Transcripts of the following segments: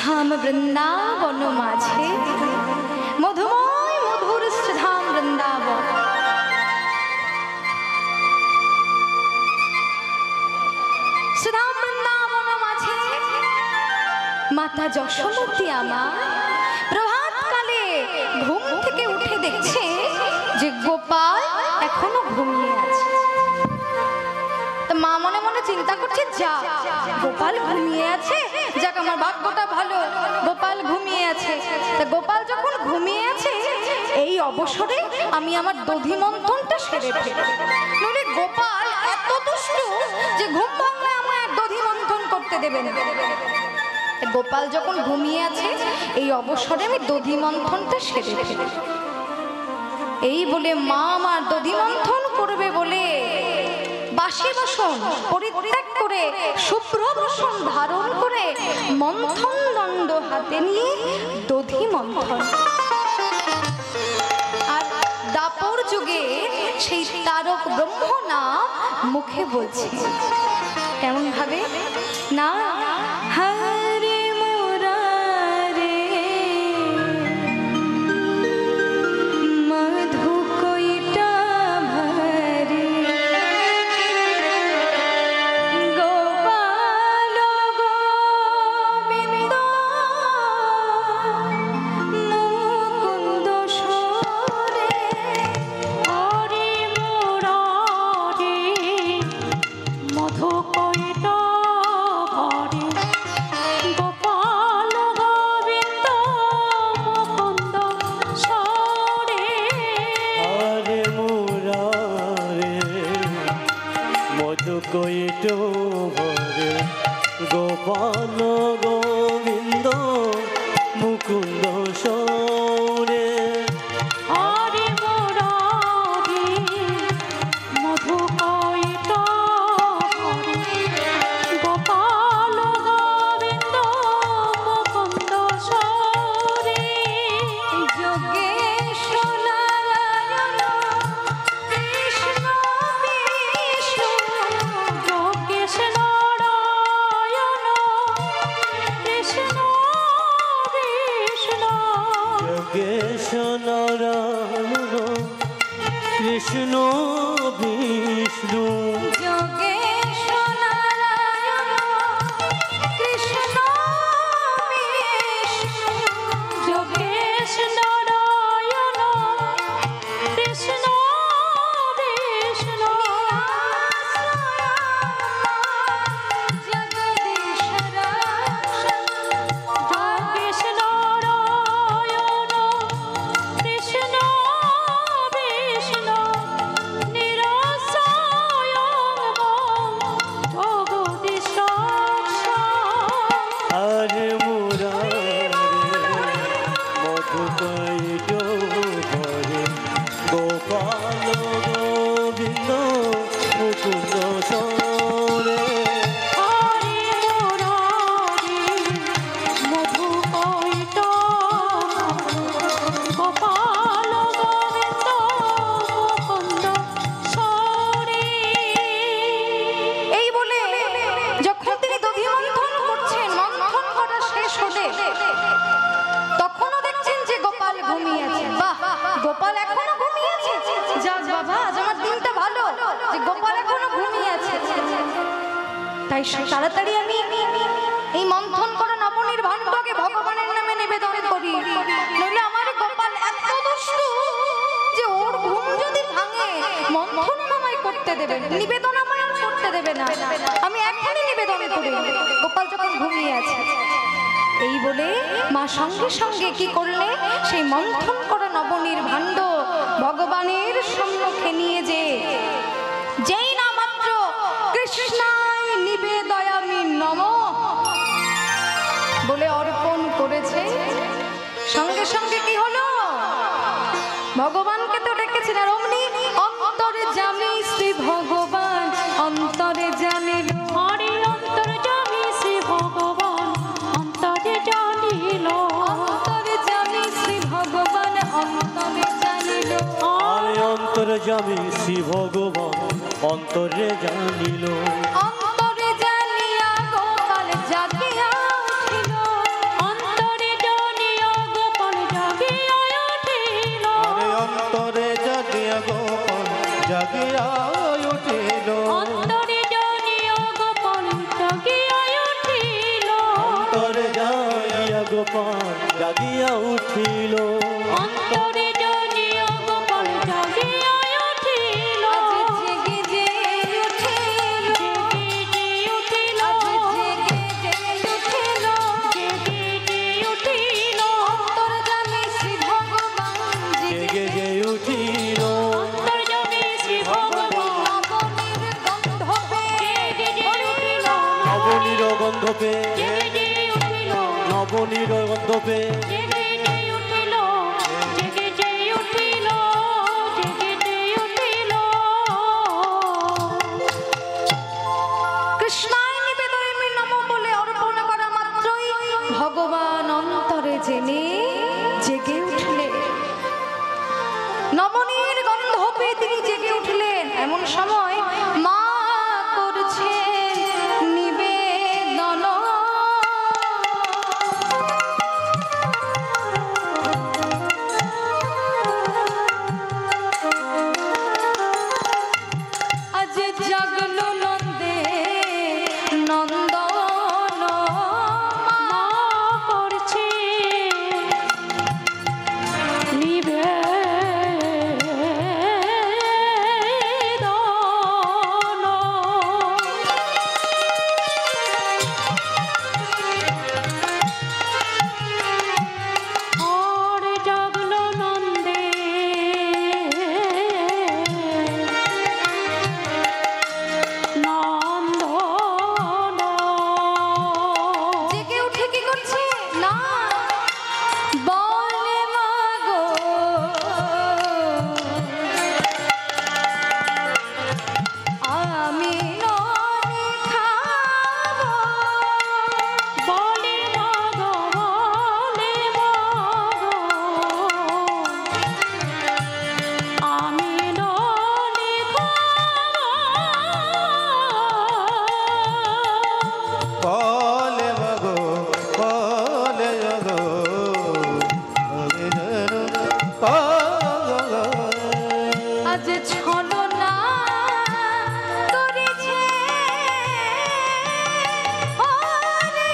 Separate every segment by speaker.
Speaker 1: শ্রীধাম বৃন্দাবন মাঝে মধুময় মধুর শ্রীধাম বৃন্দাবন। শ্রীধাম বৃন্দাবন মাঝে মাতা যশোমতী আমার প্রভাতকালে ঘুম থেকে উঠে দেখছে যে গোপাল এখনো ঘুমিয়ে আছে। মা মনে মনে চিন্তা করছে, যা গোপাল ঘুমিয়ে আছে, যাক আমার ভাগ্যটা ভালো, গোপাল ঘুমিয়ে আছে। তা গোপাল যখন ঘুমিয়ে আছে এই অবসরে আমি আমার দধি মন্থনটা সেরে ফেলি, নইলে গোপাল এত দুষ্টু যে ঘুম ভাঙলে আমার দধি মন্থন করতে দেবে না। গোপাল যখন ঘুমিয়ে আছে এই অবসরে আমি দধি মন্থনটা সেরে ফেলি। এই বলে মা আমার দধি মন্থন করবে বলে বাসি বাসন পরিত্যাগ করে শুভ্র বসন ধারণ করে মন্থন দণ্ড হাতে নিয়ে দধি মন্থন। আর দাপর যুগে সেই তারক ব্রহ্ম নাম মুখে বলছে, কেমন ভাবে না, হরে মুরারে মধু কইটা ভরে গোপাল গোবিন্দ মুকুন্দ সরে হরে মুরারে মধু কইটা ভরে গোপাল গোবিন্দ মুকুন্দ সরে
Speaker 2: হরে মুরারে মধু কইটো ভরে গোপাল গোবিন্দ মুকুন্দ সরে
Speaker 1: হরে মুরারে মধু কইটা ভরে গোপাল গোবিন্দ মুকুন্দ সরে যোগেশ নারায়ণ কৃষ্ণ বিষ্ণু যোগেশ নারায়ণ কৃষ্ণ বিষ্ণু
Speaker 2: যোগেশ নারায়ণ কৃষ্ণ বিষ্ণু
Speaker 1: যোগেশ নারায়ণ কৃষ্ণ বিষ্ণু যোগেশ নারায়ণ কৃষ্ণ বিষ্ণু জগদীশ রক্ষণ যোগেশ নারায়ণ কৃষ্ণ বিষ্ণু জগদীশ
Speaker 2: হরে মুরারে মধু কইটো ভরে গোপাল গোবিন্দ মুকুন্দ সরে
Speaker 1: হরে মুরারে মধু কইটা গোপাল গোবিন্দ মুকুন্দ সরে। এই বলে যখন তিনি দধি মন্থন করছেন, মন্থন করা শেষ হলে তখনও দেখছেন যে গোপাল ঘুমিয়ে আছে। বাহ, গোপাল এখনো ঘুমিয়ে আছে, যাক বাবা আজ আমার দিনটা ভালো যে গোপাল এখনো ঘুমিয়ে আছে। তাই তাড়াতাড়ি আমি এই মন্থন করা নবনীর ভাণ্ডকে ভগবানের নামে নিবেদন করি, নইলে আমার গোপাল এত দুষ্টু যে ওর ঘুম যদি ভাঙে মন্থন আমায় করতে দেবে না, নিবেদন আমায় আর করতে দেবে না। আমি এখনই নিবেদন করি, গোপাল যখন ঘুমিয়ে আছে। এই বলে মা সঙ্গে সঙ্গে কি করলে সেই মন্থন করা নবনীর ভাণ্ড ভগবানের সম্মুখে নিয়ে যেই না মাত্র কৃষ্ণায় নিবেদয়ামি নমঃ বলে অর্পণ করেছে, সঙ্গে সঙ্গে কি হলো, ভগবানকে তো ডেকেছেন আর অমনি অন্তরে জামি শ্রী ভগবান অন্তরে জানিল। হরে অন্তরে জামি শ্রী ভগবান অন্তরে জানিল, অন্তরে জামি শ্রী ভগবান অন্তরে জানিল।
Speaker 2: হরে অন্তর্যামী শ্রী ভগবান অন্তরে জানিল,
Speaker 1: অন্তরে জানিয়া গোপাল জাগিয়া উঠিল,
Speaker 2: জাগিয়া উঠিল
Speaker 1: অন্তরে জানিয়া গোপাল জাগিয়া উঠিল
Speaker 2: অন্তরে জাগিয়া গোপাল জাগিয়া উঠিল
Speaker 1: অন্তরে জানিয়া গোপাল জাগিয়া উঠিল জেগে যে উঠিল জেগে যে উঠিল জেগে যে উঠিল জেগে যে উঠিল অন্তর জানে শ্রী ভগবান
Speaker 2: জেগে যে উঠিল
Speaker 1: অন্তর জানে শ্রী ভগবান নবনীর গন্ধ পেয়ে
Speaker 2: নবনীর গন্ধ পেয়ে
Speaker 1: জেগে যে উঠিল
Speaker 2: নবনীর গন্ধ পেয়ে
Speaker 1: জেগে যে উঠিল জেগে যে উঠিল জেগে যে উঠিল কৃষ্ণায় নিবেদয়ামি নমঃ বলে অর্পণ করা মাত্রই ভগবান অন্তরে জেনে জেগে উঠলেন নবনীর গন্ধ পেয়ে তিনি জেগে উঠলেন এমন সময় মা করছেন নিবেদন আজ জাগলো নন্দে নন্দন মা করছে জেগে উঠে কি করছে না বলে মাগো আমি ননি খাবো বলে মাগো আমি ননি খাবো
Speaker 2: বলে মগো বলে মগো আমি জানো
Speaker 1: আজ ছলো না করেছে ওরে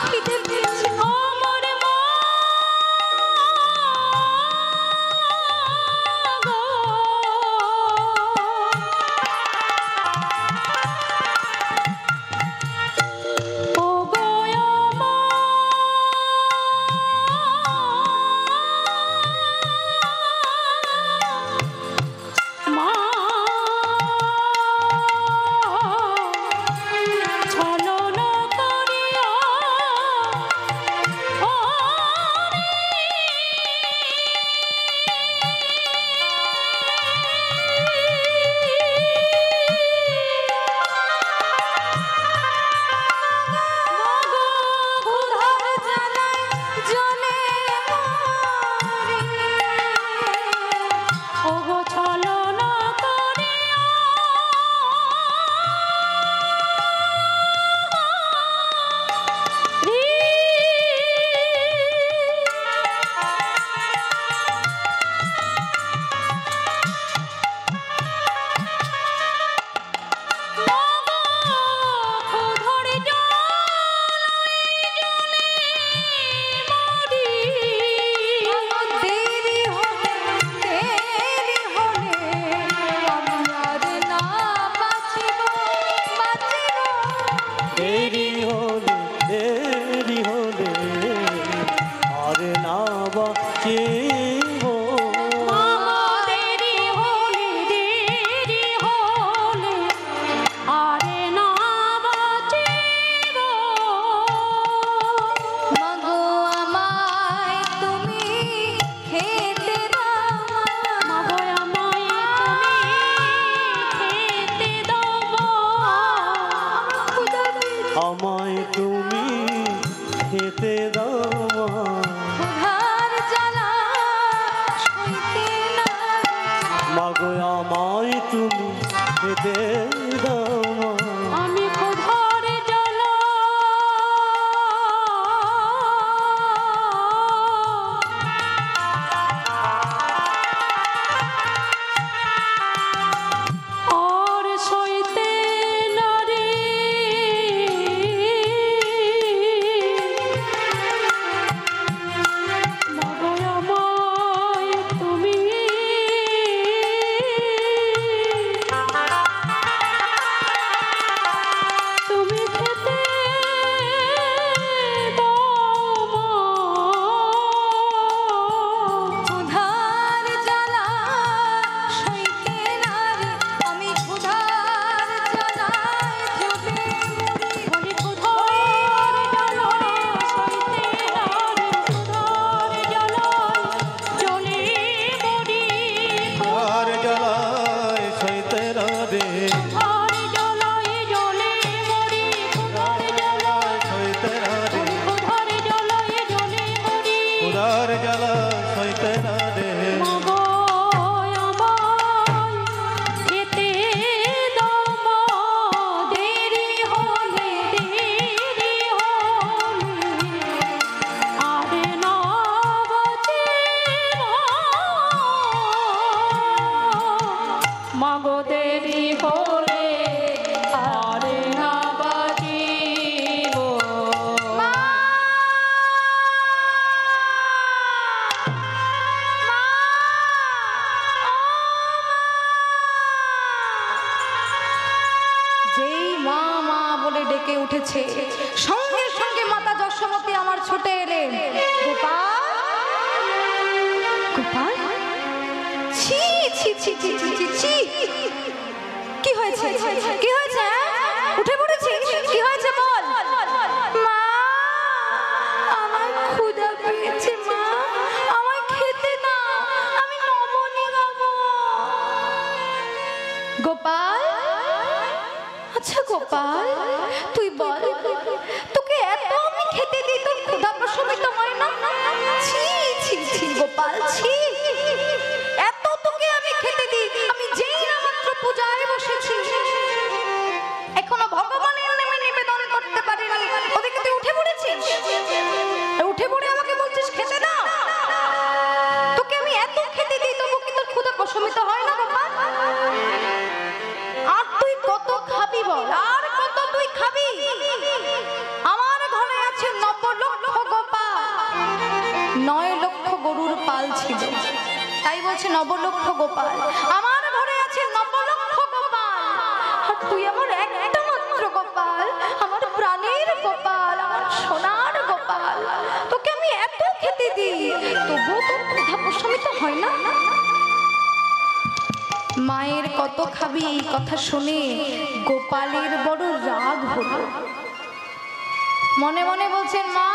Speaker 1: খিদে পেয়েছে আমার মা গো ও গো মা ছলো না করিয়া ওগো ছলো না করিয়া দেরি হলে আমি আর না বাঁচিব
Speaker 2: দেরি হলে আর না বাঁচিব
Speaker 1: মামা দেরি হলে আরে না বাঁচিব
Speaker 2: খেতে দাও মা,
Speaker 1: ক্ষুধার জ্বালা সইতে নারি।
Speaker 2: মাগো আমায় তুমি খেতে দাও মা,
Speaker 1: আমি ক্ষুধার জ্বালা আর সইতে নারি। মাগো আমায় তুমি তুমি খেতে দাও মা। ক্ষুধার জ্বালা সইতে নারি। আমি ক্ষুধার জ্বালায় জ্বলে মরি। আমি ক্ষুধার জ্বালায় সইতে নারি। ক্ষুধার জ্বালায় জ্বলে মরি।
Speaker 2: আর জ্বালায় সইতে না রে,
Speaker 1: ক্ষুধার জ্বালায় জ্বলে মরি। ক্ষুধার জ্বালায়
Speaker 2: সইতে না রে,
Speaker 1: ক্ষুধার জ্বালায় জ্বলে মরি।
Speaker 2: ক্ষুধার জ্বালা সইতে না রে।
Speaker 1: মাগো আমায় খেতে দাও মা। দেরি হলে আর না বাঁচে মাগো দেরি হলে আর না বাঁচিব। যেই মা মা বলে ডেকে উঠেছে, সঙ্গে সঙ্গে মাতা যশোমতী আমার ছুটে এলেন। গোপাল, গোপাল, ছি ছি ছি ছি ছি ছি ছি। কি হয়েছে, কি হয়েছে? উঠে পড়েছিস, কি হয়েছে বল। মা, আমার ক্ষুধা পেয়েছে মা, আমায় খেতে দাও, আমি নবনী খাবো। গোপাল, আচ্ছা গোপাল, তুই বল, তোকে এত আমি খেতে দিই, তোর ক্ষুধা প্রশমিত হয় না? ছি ছি ছি গোপাল, ছি। এত তোকে আমি খেতে দিই, আমি যেই না মাত্র পূজায় বসেছি, এখনো ভগবানের নামে নিবেদন করতে পারিনি, ওদিকে তুই উঠে পড়েছিস। উঠে পড়ে আমাকে বলছিস খেতে দাও। তোকে আমি এত খেতে দিই, তবু কি তোর ক্ষুধা প্রশমিত হয় না গোপাল? আর তুই কত খাবি বল, আর কত তুই খাবি? আমার ঘরে আছে 9 লক্ষ গোপাল, 9 লক্ষ গরুর পাল ছিল, তাই বলছে 9 লক্ষ গোপাল। আমার ঘরে আছে 9 লক্ষ গোপাল, আর তুই আমার একটা মাত্র গোপাল, আমার প্রাণের গোপাল, আমার সোনার গোপাল। তোকে আমি এত খেতে দিই, তবু তোর ক্ষুধা প্রশমিত হয় না? মায়ের কত খাবি এই কথা শুনে গোপালের বড় রাগ হলো। মনে মনে বলছেন, মা,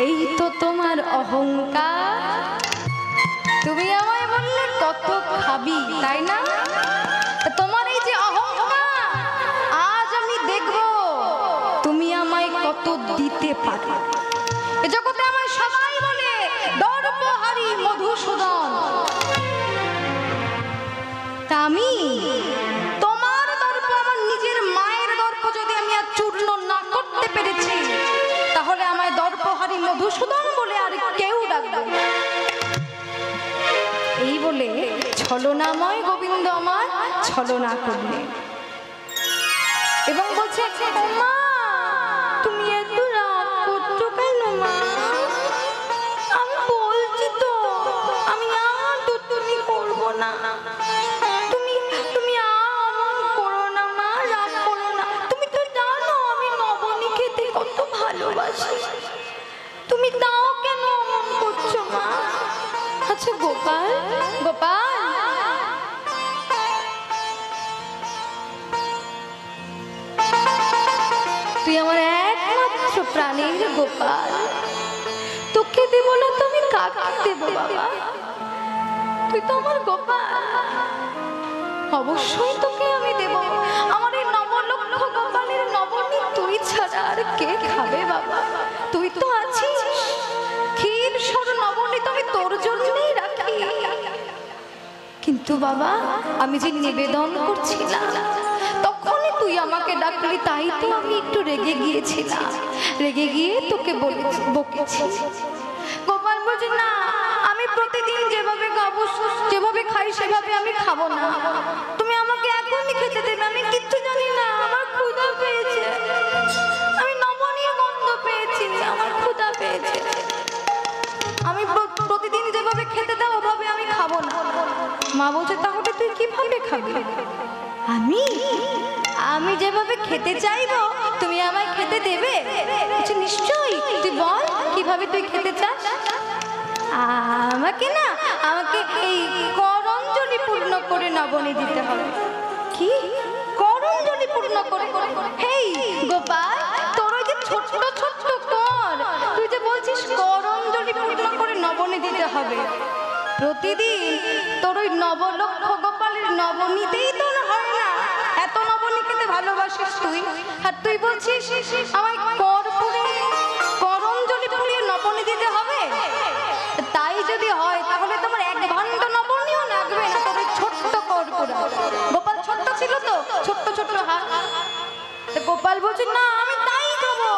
Speaker 1: এই তো তোমার অহংকার, তুমি আমায় বললে কত খাবি, তাই না? তোমার এই যে অহংকার, আজ আমি দেখব তুমি আমায় কত দিতে পারো। এ জগতে আমায় সবাই বলে দর্পহারী মধুসূদন, তা আমি তোমার দর্প, আমার নিজের মায়ের দর্প যদি আমি আর চূর্ণ না করতে পেরেছি, তাহলে আমায় দর্পহারী মধুসূদন বলে আর কেউ ডাকবে না। এই বলে ছলনাময় গোবিন্দ আমার ছলনা করলে এবং বলছে, মা, তুমি এত রাগ করছো কেন মা? আমি বলছি তো আমি আর দুষ্টুমি করবো না। তুমি আর করো না মা, রাগ করো না। তুমি তো জানো আমি নবনী খেতে কত ভালোবাসি, তুমি তাও কেন এমন করছো মা? আচ্ছা গোপাল, গোপাল, তুই আমার একমাত্র প্রাণের গোপাল, তোকে দেব না তুমি কাকে দেব বাবা? তুই তো আমার গোপাল, অবশ্যই তোকে আমি দেব। আমার এই 9 লক্ষ গোপালের নবনী তুই ছাড়া আর কে খাবে বাবা? কিন্তু বাবা আমি যে নিবেদন করছিলাম তখনই তুই আমাকে ডাকলি, তাই তো আমি একটু রেগে গিয়েছিলাম, রেগে গিয়ে তোকে বকেছি। গোপাল বলছে না, আমি প্রতিদিন যেভাবে খাবো যেভাবে খাই সেভাবে আমি খাবো না, তুমি আমাকে এখনই খেতে দেবে। আমি কিচ্ছু জানি না, আমার ক্ষুধা পেয়েছে, আমি নবনীয় গন্ধ পেয়েছি, আমার ক্ষুধা পেয়েছে, আমি প্রতিদিন যেভাবে খেতে দাও ওভাবে আমি খাবো না। মা বলছে তাহলে তুই কিভাবে খাবি? আমি আমি যেভাবে খেতে চাইবো তুমি আমায় খেতে দেবে? বলছে নিশ্চয়ই, তুই বল কিভাবে তুই খেতে চাস? আমাকে না, আমাকে এই করঞ্জলি পূর্ণ করে নবনী দিতে হবে। কি করঞ্জলি পূর্ণ করে? হেই গোপাল, তোর ওই যে ছোট্ট ছোট্ট কর, তুই যে বলছিস করঞ্জলি পূর্ণ করে নবনী দিতে হবে, প্রতিদিন তোর ওই নবলক্ষ গোপালের নবনীতেই তোর হয় না। এত নবনী খেতে ভালোবাসিস তুই, আর তুই বলছিস আমায় করঞ্জলি পুড়িয়ে নবনী দিতে হবে? তাই যদি হয় তাহলে তোমার এক ভাণ্ড নবনীও লাগবে না, তোর ওই ছোট্ট করপুরা। গোপাল ছোট্ট ছিল তো, ছোট্ট ছোট্ট হাত। গোপাল বলছে না, আমি তাই খাবো,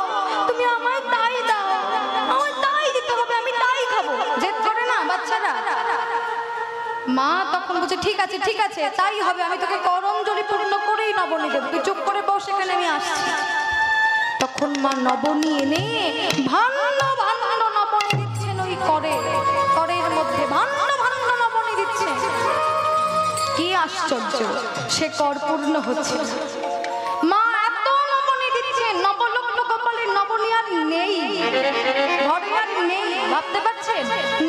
Speaker 1: তুমি আমায় তাই দাও, আমায় তাই দিতে হবে, আমি তাই খাবো। জেদ করে না বাচ্চারা। মা তখন বলছে ঠিক আছে ঠিক আছে, তাই হবে, আমি তোকে করঞ্জলি পূর্ণ করেই নবনী দেব, তুই চুপ করে বস, এখানে আমি আসছি। তখন মা নবনী এনে ভাণ্ড ভাণ্ড নবনী দিচ্ছেন ওই করের মধ্যে, ভাণ্ড ভাণ্ড নবনী দিচ্ছেন। কি আশ্চর্য, সে কর পূর্ণ হচ্ছে। মা এত নবনী দিচ্ছেন, নবলক্ষ গোপালের নবনী আর নেই, ঘরে আর নেই, ভাবতে পারছেন?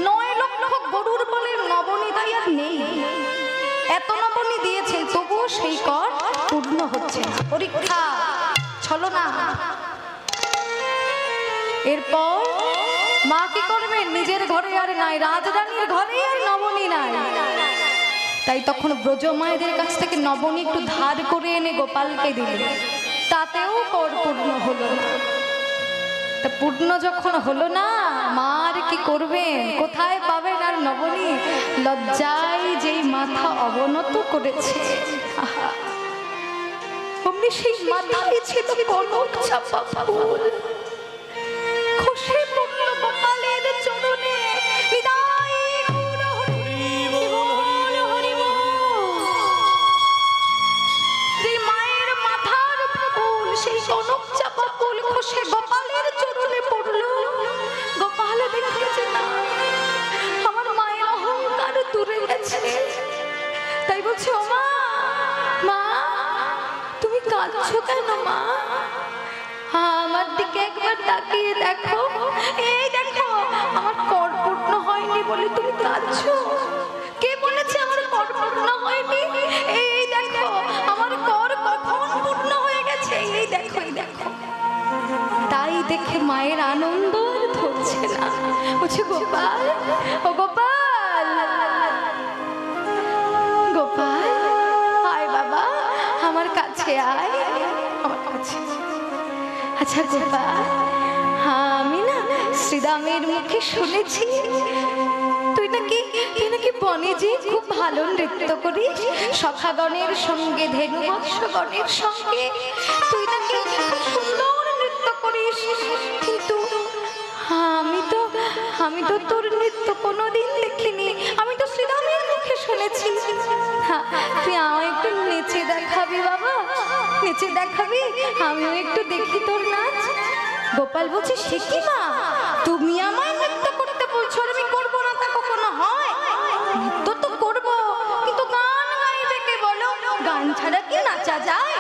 Speaker 1: 9 লক্ষ গরুর বলের নবনী তাই আর নেই। এত নবনী দিয়েছেন তবুও সেই কর পূর্ণ হচ্ছে না। পরীক্ষা ছলনা। এরপর মা কি করবেন? নিজের ঘরে আর নাই, রাজরানীর ঘরে আর নবনী নাই। তাই তখন ব্রজমায়েদের কাছ থেকে নবনী একটু ধার করে এনে গোপালকে দিলেন, তাতেও কর পূর্ণ হলো না। তা পূর্ণ যখন হলো না, মার কি করবেন, কোথায় পাবেন আর নবনী? লজ্জায় যেই মাথা অবনত করেছে, অমনি সেই মাথায় ছিল কনক চাপা ফুল, খসে পড়ল গোপালের চরণে। বিদায় মায়ের মাথার ফুল, সেই কনক চাপা ফুল খসে গোপালের চরণে পড়ল। গোপাল দেখেছে না, আমার মায়ের অহংকার দূরে গেছে, তাই বলছে ও মা, মা তুমি কাঁদছো কেন? মা আমার দিকে একবার তাকিয়ে দেখো, এই দেখো আমার কর পূর্ণ হয়নি বলে তুমি কাঁদছো। কে বলেছে আমার কর পূর্ণ হয়নি? এই দেখো আমার কর কখন পূর্ণ হয়ে গেছে, এই দেখো এই দেখো। তাই দেখে মায়ের আনন্দ আর ধরছে না, বলছে গোপাল, ও গোপাল, গোপাল আয় বাবা, আমার কাছে আয়, আমার কাছে। আচ্ছা গোপাল, আমি না শ্রীরামের মুখে শুনেছি তুই নাকি বনে যে খুব ভালো নৃত্য করিস, সখাগণের সঙ্গে ধেনু বৎসগণের সঙ্গে তুই নাকি সুন্দর নৃত্য করিস, কিন্তু আমি তো তোর নৃত্য কোনোদিন দেখিনি, আমি তো শ্রীরামের মুখে শুনেছি। তুই আমায় একটু নেচে দেখাবি বাবা, নেচে দেখাবি, আমিও একটু দেখি তোর নাচ। গোপাল বলছে সে কি মা, তুমি আমায় নৃত্য করতে বলছো আর আমি করবো না, তা কখনো হয়? নৃত্য তো করবো, কিন্তু গান গাইবে কে বলো? গান ছাড়া কি নাচা যায়?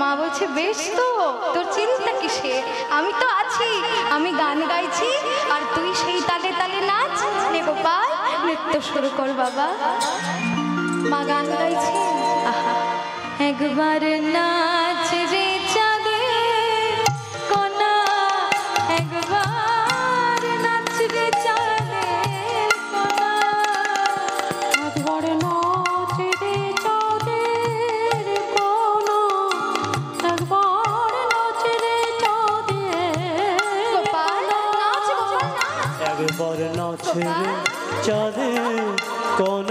Speaker 1: মা বলছে বেশ তো, তোর চিন্তা কিসে, আমি তো আছি, আমি গান গাইছি আর তুই সেই তালে তালে নাচ। নে গোপাল নৃত্য শুরু কর বাবা। মা গান গাইছে, আহা একবার নাচ রে চাঁদের কোনা, একবার নাচ রে চাঁদের কোনা, একবার নাচ রে চাঁদের কোনা, একবার নাচ রে চাঁদের। গোপাল নাচ, গোপাল নাচ,
Speaker 2: একবার নাচ রে চাঁদের কোন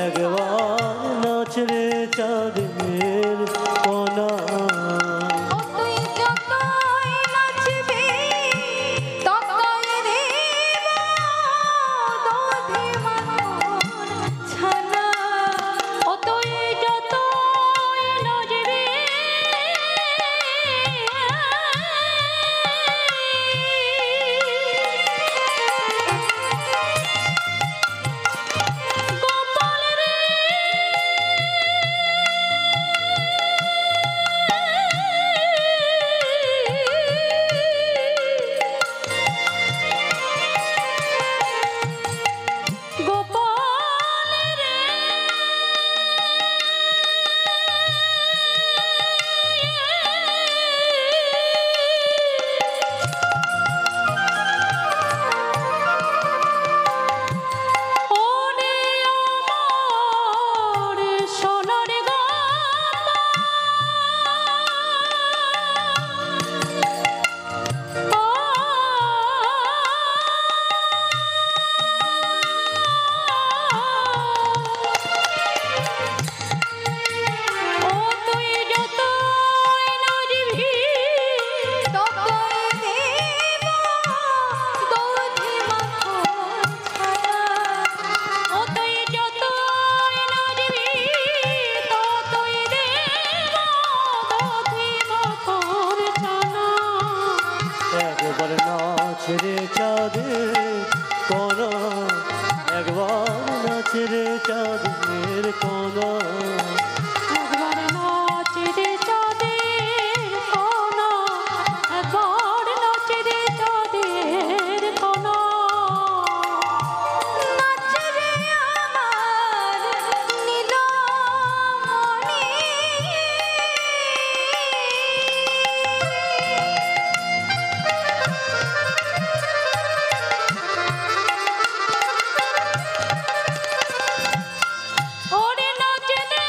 Speaker 2: একবার নাচ রে চাঁদের কোনা
Speaker 1: ও তুই যতই নাচবি ততই দেব দধি মাখন ছানা ও তুই যতই নাচবি গোপাল রে গোপাল রে ওরে আমার সোনার ও তুই যতই নাচবি ততই দেব দধি মাখন ছানা ও তুই যতই নাচবি ততই দেব দধি মাখন ছানা
Speaker 2: একবার নাচ রে চাঁদের কোনা একবার নাচ রে চাঁদের কোনা
Speaker 1: একবার নাচ রে চাঁদের কোনা একবার নাচ রে চাঁদের কোনা নাচ রে আমার নীলমণি ওরে নাচ রে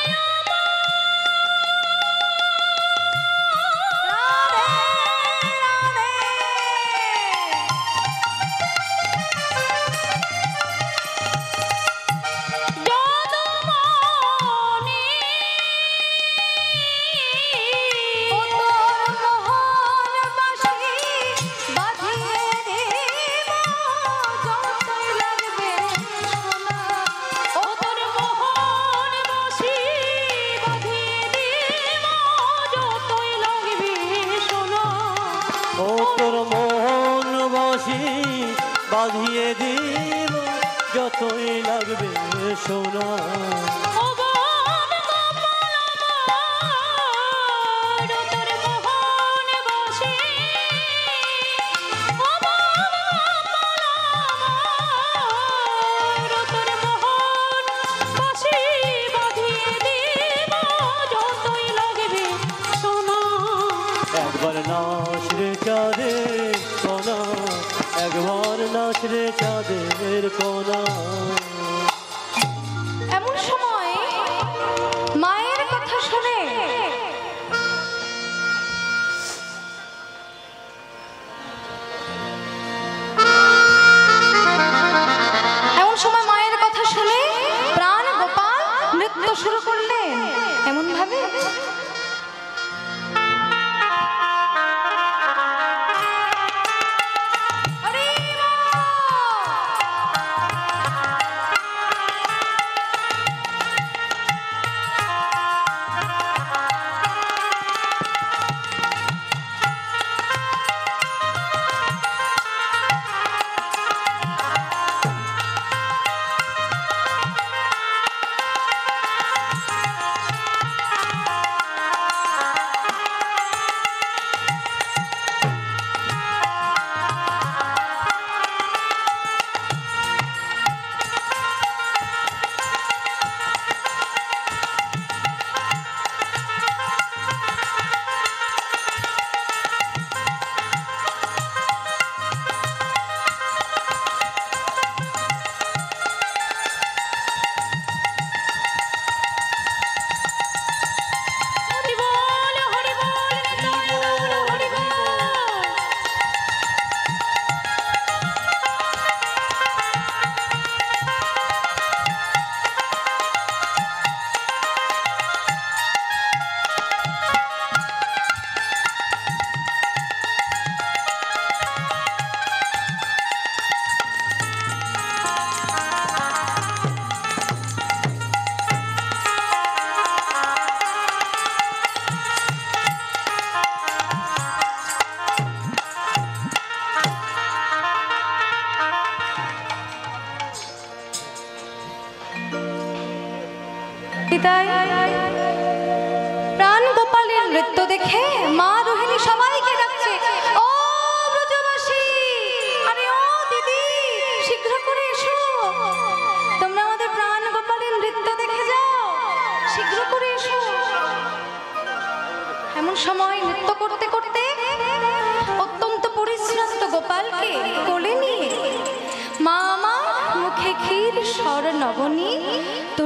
Speaker 2: ও তোর মোহন বাসি বাঁধিয়ে দিব যতই লাগবে সোনা একবার নাচ রে চাঁদের কোনা একবার নাচ রে চাঁদের কোনা
Speaker 1: এমন সময় মায়ের কথা শুনে প্রাণ গোপাল নৃত্য শুরু করলেন এমন ভাবে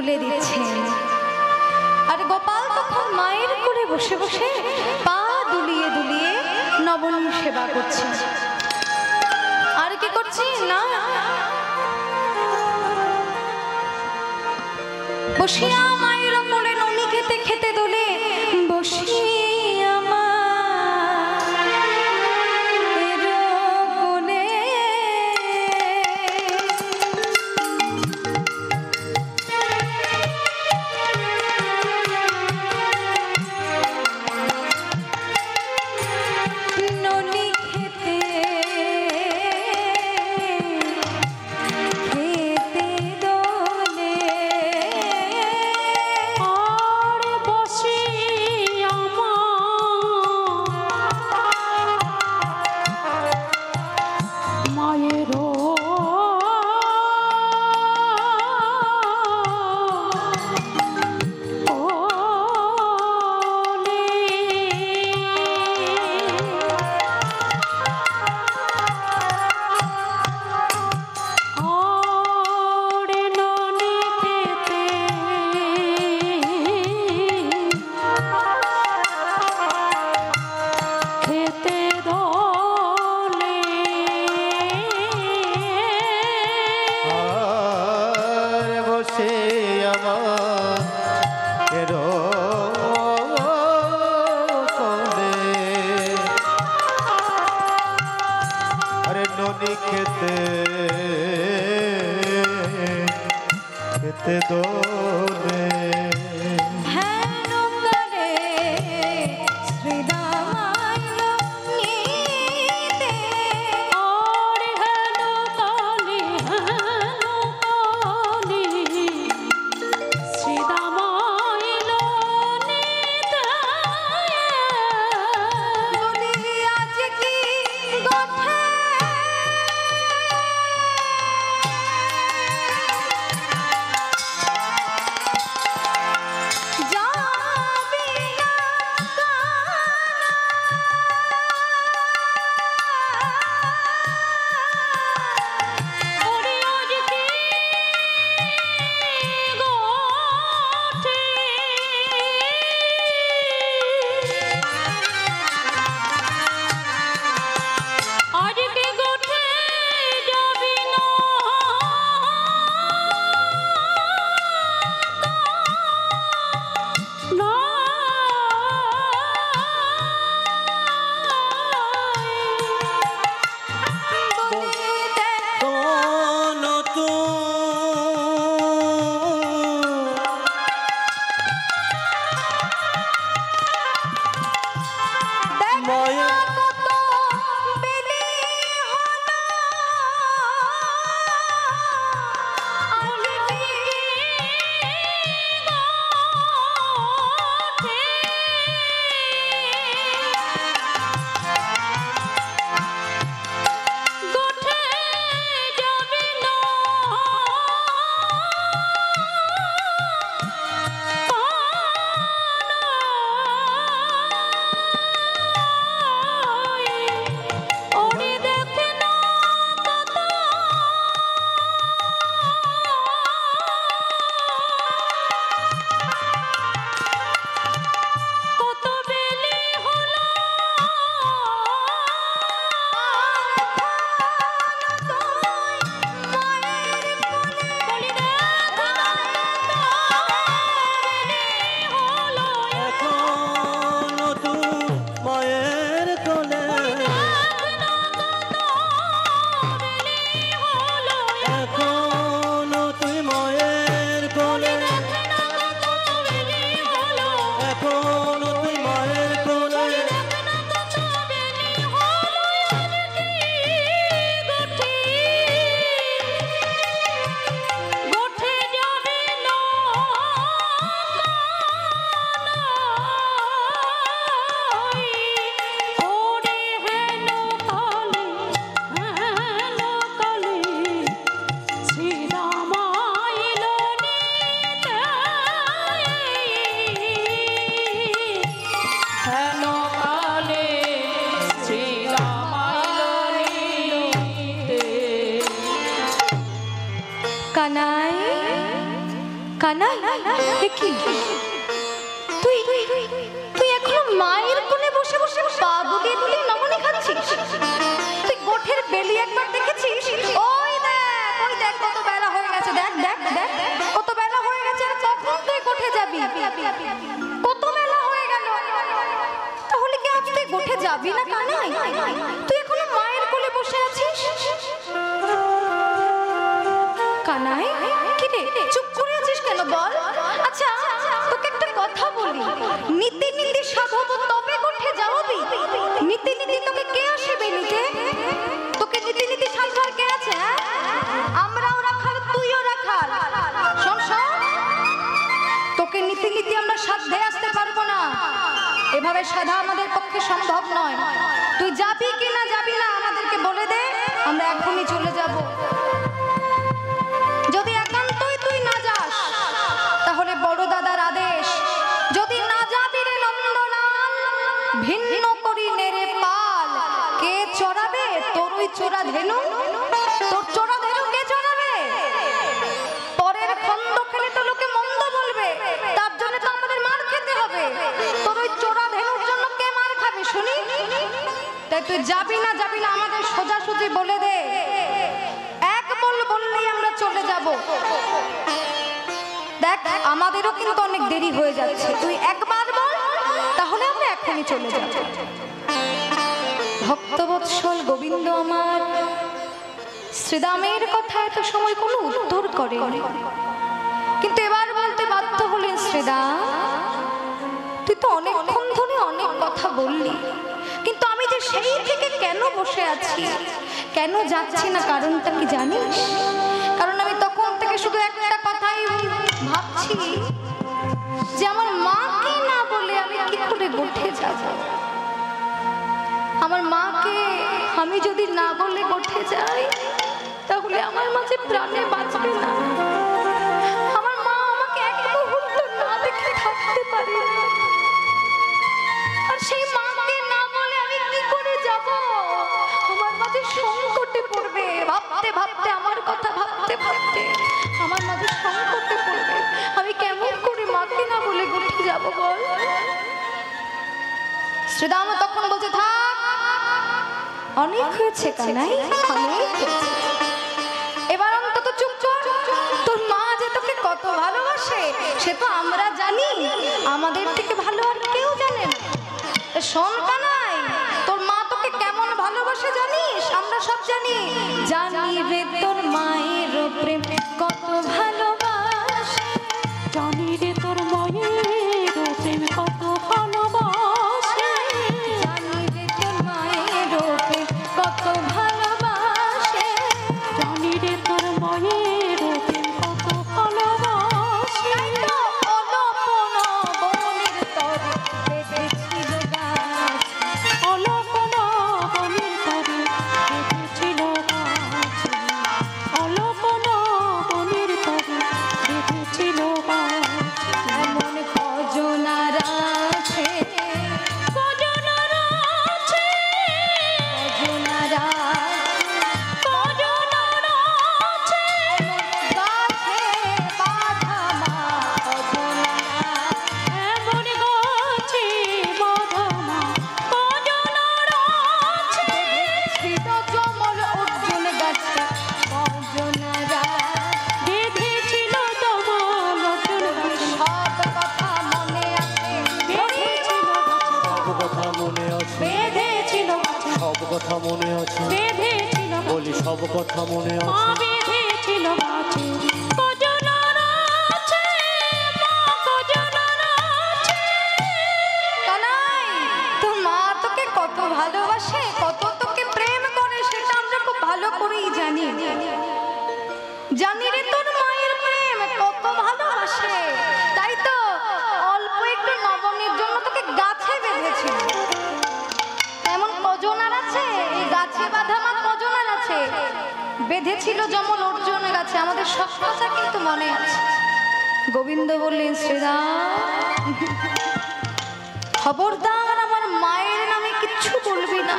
Speaker 1: তুলে দিচ্ছেন। আর গোপাল তখন মায়ের কোলে বসে বসে পা দুলিয়ে দুলিয়ে নবন সেবা করছে। আর কি করছি না, বসিয়া মায়ের কোলে ননি খেতে খেতে দোলে বসিয়া মায়ের কোলে ননি খেতে খেতে দোলে আর বসিয়া মায়ের
Speaker 3: খেতে খেতে দোলে
Speaker 1: হেন করে শ্রীরামায়ণ নিতে আর হেন কালে শ্রীরামায়ণ নিতে বলি আজ কি গঠে কি তুই তুই এখনো মায়ের কোলে বসে বসে পা দুলিয়ে দুলিয়ে নমনে খাচ্ছিস? তুই গোঠের বেলি একবার দেখেছিস? ওই দেখ কত বেলা হয়ে গেছে, দেখ দেখ দেখ কত বেলা হয়ে গেছে, আর কখন তুই গোঠে যাবি? কত বেলা হয়ে গেল, তাহলে কি আজ তুই গোঠে যাবি না কানাই? তুই এখনো মায়ের কোলে বসে আছিস? কানাই কি রে, চুপ করে আছিস কেন বল? আচ্ছা তোকে একটা কথা বলি, নীতি নীতি সাধব তবে গোঠে যাওয়াবি? নীতি নীতি তোকে কে আসবে নিতে? তোকে নীতি নীতি সাধবার কে আছে? আমরাও রাখাল, তুইও রাখাল। শোন শোন, তোকে নীতি নীতি আমরা সাধ্যে আসতে পারবো না, এভাবে সাধা আমাদের পক্ষে সম্ভব নয়। তুই যাবি কি না যাবি না আমাদেরকে বলে দে, আমরা এখনই চলে যাব। যদি একান্তই তুই না যাস তাহলে বড় দাদার আদেশ, যদি না যাবি রে নন্দলাল, ভিন্ন করি নেরে পাল। কে চড়াবে তোর ওই চোরা ধেনু? তোর চোরা ধেনু কে চড়াবে? পরের খন্ড খেলে তো লোকে মন্দ বলবে, তার জন্য তো আমাদের মার খেতে হবে। তোর ওই চোরা ধেনুর জন্য কে মার খাবে শুনি? তাই তুই যাবি না আমাদের সোজাসুজি বলে দে, এক বললেই আমরা চলে যাব। দেখ আমাদেরও কিন্তু অনেক দেরি হয়ে যাচ্ছে, তুই একবার বল, তাহলে আমরা এখনই চলে যাব। ভক্তবৎসল গোবিন্দ আমার শ্রীদামের কথা এত সময় কোনো উত্তর করে, কিন্তু এবার বলতে বাধ্য হলেন, শ্রীদাম তুই তো অনেকক্ষণ ধরে অনেক কথা বললি, কিন্তু আমি যে সেই থেকে কেন বসে আছি, কেন যাচ্ছি না, কারণটা কি জানিস? কারণ আমি তখন থেকে শুধু একটা কথাই ভাবছি যে আমার মাকে না বলে আমি কি করে গোঠে যাব। আমার মাকে আমি যদি না বলে গোঠে যাই তাহলে আমার মাঝে প্রাণে বাঁচবে না। আমার মা আমাকে এক মুহূর্ত না দেখে থাকতে পারে না, আর সেই মাকে না বলে আমি কি করে যাব? আমার মাঝে সংকটে পড়বে, ভাবতে ভাবতে আমার কথা ভাবতে ভাবতে আমার মাঝে সংকটে পড়বে। আমি কেমন করে মাকে না বলে গোঠে যাব বল? শ্রীদাম তখন বলছে, থাক অনেক হয়েছে কানাই, অনেক হয়েছে, এবার অন্তত চুপ কর। তোর মা যে তোকে কত ভালোবাসে সে তো আমরা জানি, আমাদের থেকে ভালো আর কেউ জানে না। শোন কানাই, তোর মা তোকে কেমন ভালোবাসে জানিস? আমরা সব জানি, জানি রে তোর মায়ের প্রেম কত ভালোবাসে,
Speaker 4: জানি রে তোর মায়ের প্রেম কত ভালোবাসে,
Speaker 1: জানি রে তোর মায়ের প্রেম কত ভালোবাসে,
Speaker 4: জানি রে তোর মায়ের প্রেম কত ভালোবাসে।
Speaker 1: অলপনা বনের তরে বেঁধেছিল গাছ,
Speaker 4: অলপনা বনের তরে বেঁধেছিল গাছ, অলপনা বনের তরে বেঁধেছিল গাছ।
Speaker 1: এমন কজন আছে,
Speaker 4: কজন আছে,
Speaker 1: কজন
Speaker 4: কজন আছে,
Speaker 1: গাছে বাঁধা মা, কজন
Speaker 4: এমন গাছে বাঁধা মা, কজন আছে।
Speaker 1: ছিল জমল অর্জুন গাছে, কজন
Speaker 4: বেঁধেছিল তোমার অর্জুন গাছে,
Speaker 1: সব কথা মনে আছে,
Speaker 4: বেঁধেছিল গাছে,
Speaker 2: সব কথা মনে আছে,
Speaker 4: বেঁধেছিল গাছে,
Speaker 2: সব কথা মনে আছে,
Speaker 4: বেঁধেছিল গাছে,
Speaker 2: বলি সব কথা মনে
Speaker 4: মা
Speaker 2: আছে।
Speaker 4: বেঁধেছিল গাছে, কজন আছে, মা কজন আছে।
Speaker 1: কানাই তোর মা তোকে কত ভালোবাসে, কত তোকে প্রেম করে সেটা আমরা খুব ভালো করেই জানি। জানি রে তোর মায়ের প্রেম কত ভালোবাসে, তাই তো অল্প একটু নবমীর জন্য তোকে গাছে বেঁধেছিল। এমন কজন আর আছে, এই গাছে বাঁধা মা কজন আর আছে, বেঁধেছিল যেমন অর্জুন গাছে। আমাদের সব কথা কিন্তু মনে আছে। গোবিন্দ বললেন, শ্রীরাম খবরদার আমার মায়ের নামে কিচ্ছু বলবি না,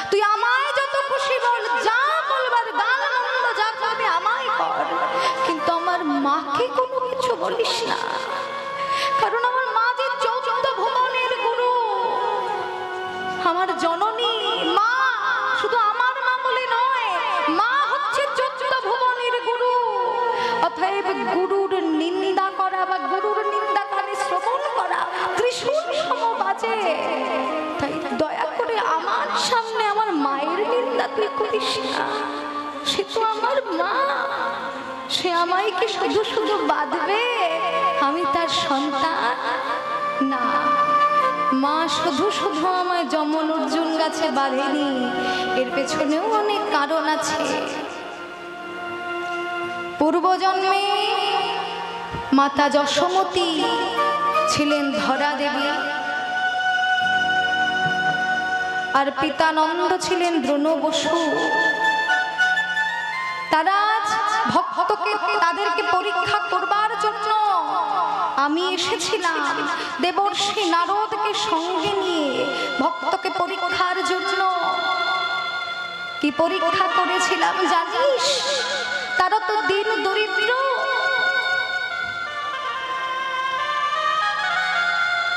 Speaker 1: তুই আমায় যত খুশি বল, যা বলবার গাল মন্দ যা করবি আমায় কর, কিন্তু আমার মাকে কোনো কিছু বলিস না, কারণ আমার মা যে 14 ভুবনের গুরু, আমার জননী মা, শুধু আমার মা বলে নয়, মা হচ্ছে 14 ভুবনের গুরু। অতএব গুরুর নিন্দা করা বা গুরুর নিন্দা কানে শ্রবণ করা ত্রিশূল সম বাজে। তাই দয়া করে আমার সামনে আমার মায়ের নিন্দা তুই করিস না। সে তো আমার মা, সে আমায় কি শুধু শুধু বাঁধবে? আমি তার সন্তান না। মা শুধু শুধু আমায় যমন অর্জুন গাছে বাঁধেনি, এর পেছনেও অনেক কারণ আছে। পূর্বজন্মে মাতা যশোমতী ছিলেন ধরা দেবী, আর পিতা নন্দ ছিলেন দ্রোণ বসু। তারা ভক্তকে তাদেরকে পরীক্ষা করবার জন্য আমি এসেছিলাম দেবর্ষি নারদকে সঙ্গে নিয়ে ভক্তকে পরীক্ষার জন্য। কি পরীক্ষা করেছিলাম জানিস? তারা তো দিন দরিদ্র,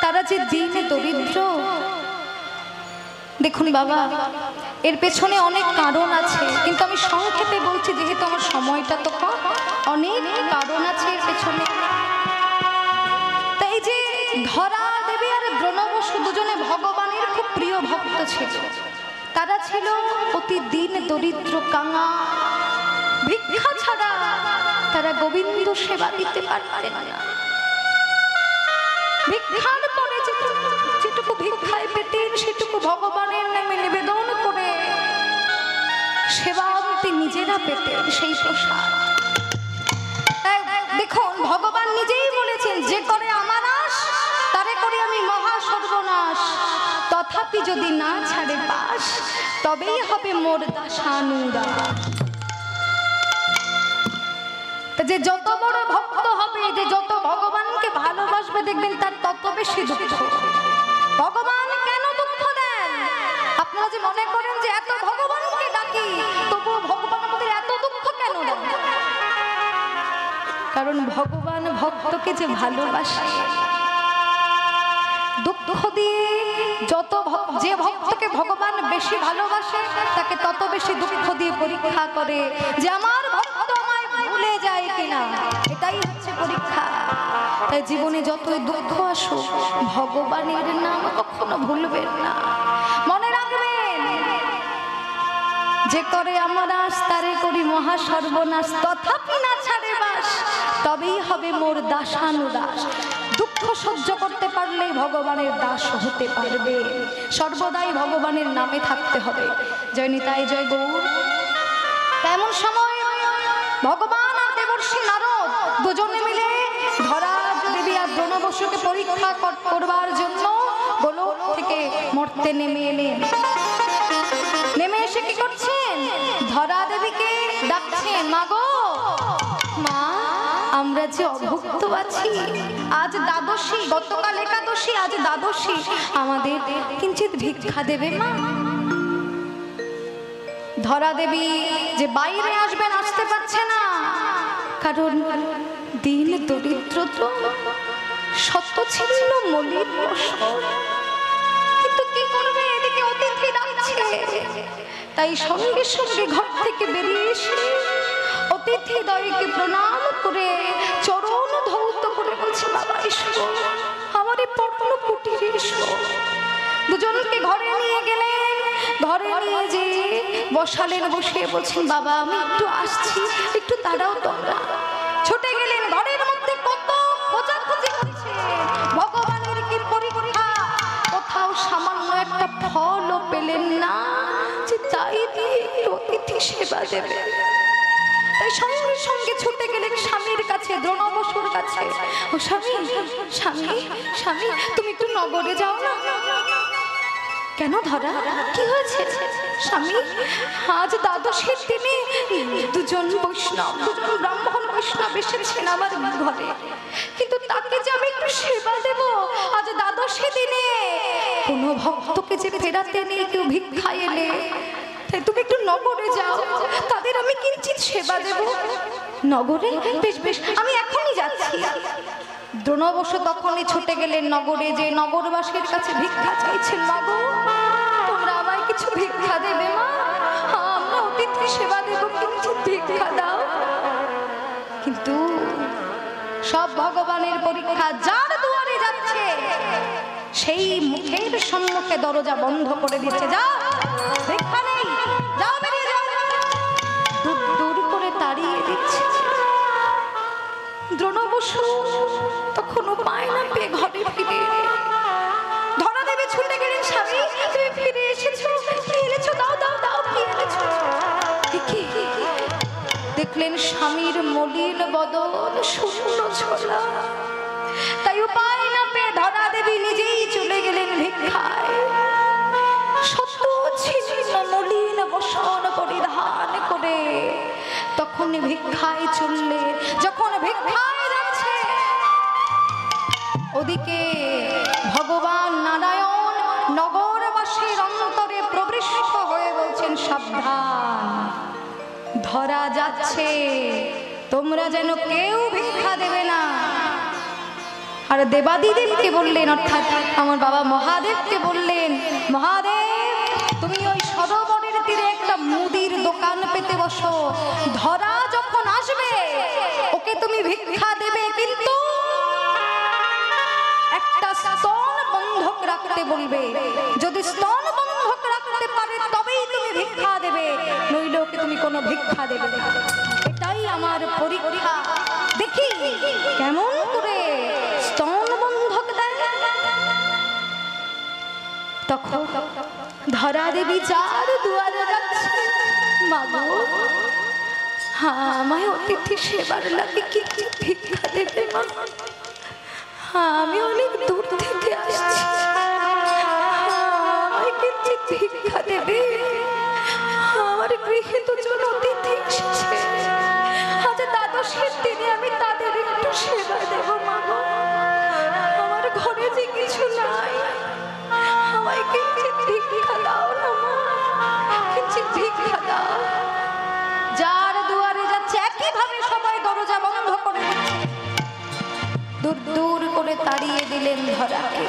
Speaker 1: তারা যে দিন দরিদ্র। দেখুন বাবা, এর পেছনে অনেক কারণ আছে, কিন্তু আমি সংক্ষেপে বলছি যেহেতু আমার সময়টা তো কম। অনেক কারণ আছে এর পেছনে। তাই যে ধরা দেবী আর দ্রোণ বসু দুজনে ভগবানের খুব প্রিয় ভক্ত ছিল। তারা ছিল অতি দিন দরিদ্র, কাঙা, ভিক্ষা ছাড়া তারা গোবিন্দ সেবা দিতে পারতেন না। ভিক্ষার পরে যেটুকু ভিক্ষায় পেতেন সেটুকু ভগবানের নামে নিবেদন করে সেবা নিজেরা পেতেন সেই প্রসাদ। দেখুন ভগবান নিজেই বলেছেন, যে করে আমার আশ তারে করে আমি মহা সর্বনাশ, তথাপি যদি না ছাড়ে পাশ তবেই হবে মোর দাসানুদাস। যে যত বড় ভক্ত হবে, যে যত ভগবানকে ভালোবাসবে, দেখবেন তার তত বেশি দুঃখ। ভগবান কেন দুঃখ দেন? আপনারা যে মনে করেন যে এত ভগবানকে ডাকি তবুও ভগবান আমাদের এত দুঃখ কেন দেন? কারণ ভগবান ভক্তকে যে ভালোবাসে, দুঃখ দিয়ে যে ভক্তকে ভগবান বেশি ভালোবাসে তাকে তত বেশি দুঃখ দিয়ে পরীক্ষা করে যে আমার ভক্ত আমায় ভুলে যায় কিনা। এটাই হচ্ছে পরীক্ষা। তাই জীবনে যতই দুঃখ আসুক ভগবানের নাম কখনো ভুলবেন না। মনে রাখবেন, যে করে আমার আশ তারে করি মহা সর্বনাশ, তথাপি না ছাড়ে বাস তবেই হবে মোর দাসানুদাস। দুঃখ সহ্য করতে পারলেই ভগবানের দাস হতে পারবে। সর্বদাই ভগবানের নামে থাকতে হবে। জয় নিতাই, জয় গৌর। তেমন সময় ভগবান আর দেবর্ষি নারদ দুজনে মিলে ধরা দেবী আর দ্রোণ বসুকে পরীক্ষা করবার জন্য গোলক থেকে মর্তে নেমে এলেন। নেমে এসে কি করছেন? ধরা দেবীকে ডাকছেন, মা গো, মা আমরা যে অভুক্ত আছি, আজ দ্বাদশী, গতকাল একাদশী, আজ দ্বাদশী, আমাদের কিঞ্চিত ভিক্ষা দেবে মা? ধরা দেবী যে বাইরে আসবেন আসতে পারছে না, কারণ দিন দরিদ্র তো, শত ছিল মলিন বসন, কিন্তু কি করবে, এদিকে অতিথি ডাকছে। তাই সঙ্গে সঙ্গে ঘর থেকে বেরিয়ে এসে অতিথি দয়কে প্রণাম করে চরণ ধৌত করে বলছে, বাবা এসো, আমার এই পর্ণ কুটিরে এসো। দুজনকে ঘরে নিয়ে গেলেন। ঘরে নিয়ে যে বসালেন, বসে বলছেন, বাবা আমি একটু আসছি, একটু দাঁড়াও তোমরা। ছুটে গেলেন। ঘরের মধ্যে কত খোঁজাখুঁজি করছে, ভগবানের কি পরীক্ষা, কোথাও সামান্য একটা ফলও পেলেন না যে তাই দিয়ে একটু অতিথি সেবা দেবে। তাই সঙ্গে সঙ্গে ছুটে গেলেন স্বামীর কাছে, দ্রোণ বসুর কাছে। ও স্বামী, স্বামী, স্বামী তুমি একটু নগরে যাও না। কেন ধরা, কি হয়েছে? স্বামী, আজ দ্বাদশীর দিনে দুজন বৈষ্ণব, দুজন ব্রাহ্মণ বৈষ্ণব এসেছেন আমার ঘরে, কিন্তু তাকে যে আমি একটু সেবা দেব, আজ দ্বাদশী দিনে কোনো ভক্তকে যে ফেরাতে নেই, কেউ ভিক্ষা এলে, তাই তুমি একটু নগরে যাও, তাদের আমি কিঞ্চিত সেবা দেব। নগরে? বেশ বেশ, আমি এখনই যাচ্ছি। দ্রোণ বসু তখনই ছুটে গেলেন নগরে, যে নগরবাসীর কাছে ভিক্ষা চাইছেন। মাগো, তোমরা আমায় কিছু ভিক্ষা দেবে মা, আমরা অতিথি সেবা দেব, কিছু ভিক্ষা দাও। কিন্তু সব ভগবানের পরীক্ষা, যার দুয়ারে যাচ্ছে সেই মুখের সম্মুখে দরজা বন্ধ করে দিচ্ছে। যাও, ভিক্ষা নেই, যাও, বেরিয়ে যাও। দূর দূর করে তাড়িয়ে দিচ্ছে। দ্রোণ বসু তখনও পায় না পেয়ে ঘরে ফিরে। ধরা দেবে ছুটে গেলেন, স্বামী তুমি ফিরে এসেছো, কি এনেছো, দাও দাও দাও, কি এনেছো। দেখলেন স্বামীর মলিন বদন, শূন্য ছোলা। তাই উপায় না পেয়ে ধরা দেবী নিজেই চলে গেলেন ভিক্ষায়। সত্য ছিন্ন মলিন বসন পরিধান করে তখন ভিক্ষায় চললে। যখন ভিক্ষায় যাচ্ছে, ওদিকে ভগবান নারায়ণ নগরবাসীর অন্তরে প্রবিষ্ট হয়ে বলছেন, সাবধান, ধরা যাচ্ছে, তোমরা যেন কেউ ভিক্ষা দেবে না। আর দেবাদিদেবকে বললেন, অর্থাৎ আমার বাবা মহাদেবকে বললেন, মহাদেব তুমি ওই সরোবরের তীরে একটা মুদির দোকান পেতে বসো। ধরা যখন আসবে ওকে তুমি ভিক্ষা দেবে, কিন্তু একটা স্তন বন্ধক রাখতে বলবে। যদি স্তন বন্ধক রাখতে পারে তবেই তুমি ভিক্ষা দেবে, নইলে ওকে তুমি কোনো ভিক্ষা দেবে না। এটাই আমার পরীক্ষা, দেখি কেমন করে স্তন বন্ধক দেয়। তখন ধরা দেবী যার দুয়ারে যাচ্ছে, মাগো হ্যাঁ আমায় অতিথি সেবার লাগে, কি কি ভিক্ষা দেবে মা? হ্যাঁ আমি অনেক দূর থেকে আসছি, আমায় কি ভিক্ষা দেবে? আমার গৃহে দুজন অতিথি এসেছে, আজ দ্বাদশের দিনে আমি তাদের একটু সেবা দেব। মাগো আমার ঘরে যে কিছু নাই, আমায় কিঞ্চিৎ ভিক্ষা দাও না মা, কিঞ্চিৎ ভিক্ষা দাও। যার দুয়ারে যাচ্ছে একইভাবে সবাই দরজা বন্ধ করে দূর দূর করে তাড়িয়ে দিলেন ধরাকে।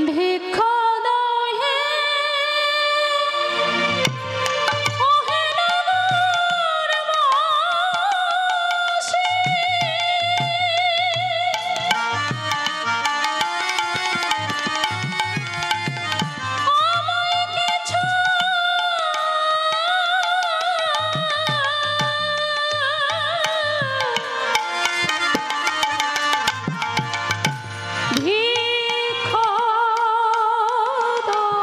Speaker 4: ভিক্ষা দাও হে, ও হে নগরবাসী, আমায় কিছু ভিক্ষা দাও।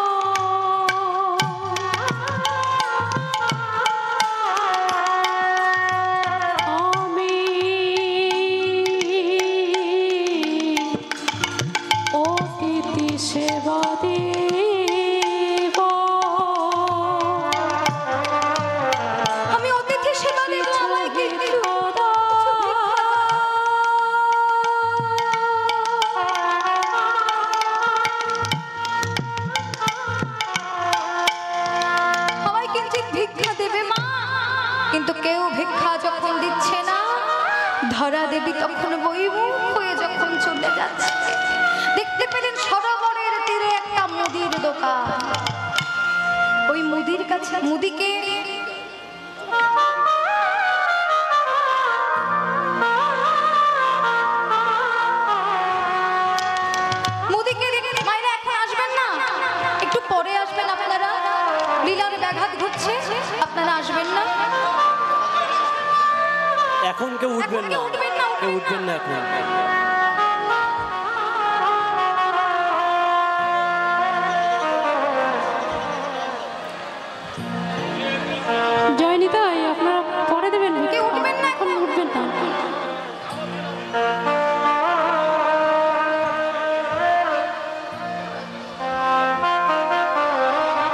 Speaker 4: আমি অতিথি সেবা দেব,
Speaker 1: আমি অতিথি সেবা দেব, আমায় কিছু আমায় কিঞ্চিৎ ভিক্ষা দেবে মা। কিন্তু কেউ ভিক্ষা যখন দিচ্ছে না, ধরা দেবী তখন বইমুখ হয়ে যখন চলে যাচ্ছে, দেখতে পেলেন সরোবরের তীরে একটা মুদির দোকান। ওই মুদির কাছে মুদিকে মুদিকে মায়েরা এখন আসবেন না, একটু পরে আসবেন আপনারা, লীলার ব্যাঘাত ঘটছে, আপনারা আসবেন না।
Speaker 2: এখন কেউ উঠবেন না,
Speaker 1: এখন কেউ উঠবেন না,
Speaker 2: কেউ উঠবেন না এখন।
Speaker 4: জয়নিতাই আপনারা পরে দেবেন,
Speaker 1: কেউ উঠবেন না,
Speaker 4: এখন উঠবেন না।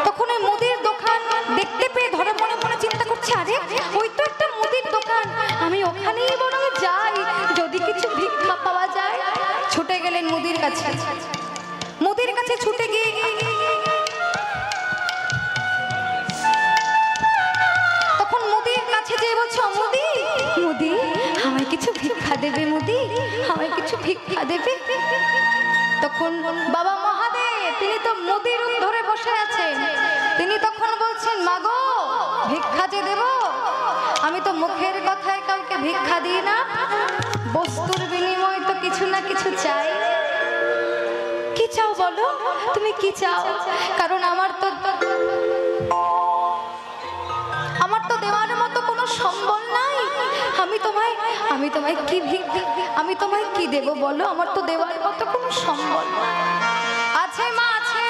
Speaker 1: তখন ওই মুদির দোকান দেখতে পেয়ে ধরে মনে মনে চিন্তা করছে, আরে ওই তো একটা মুদির দোকান, আমি ওখানেই বরং যাই, যদি কিছু ভিক্ষা পাওয়া যায়। ছুটে গেলেন মুদির কাছে। মুদির কাছে ছুটে গিয়ে তখন মুদির কাছে যেয়ে বলছে, মুদি তখন বাবা মহাদেব তিনি তো মুদির ধরে বসে আছেন, তিনি তখন বলছেন, মাগো ভিক্ষা যে দেব, আমি তো মুখের কথায় কাউকে ভিক্ষা দিই না, বস্তুর বিনিময়ে তো কিছু না কিছু চাই। কি চাও বলো, তুমি কি চাও? কারণ আমার তো দেওয়ার মতো কোনো সম্বল নাই। আমি তোমায় কি ভিক্ষা, আমি তোমায় কি দেব বলো? আমার তো দেওয়ার মতো কোনো সম্বল নাই। আছে মা, আছে,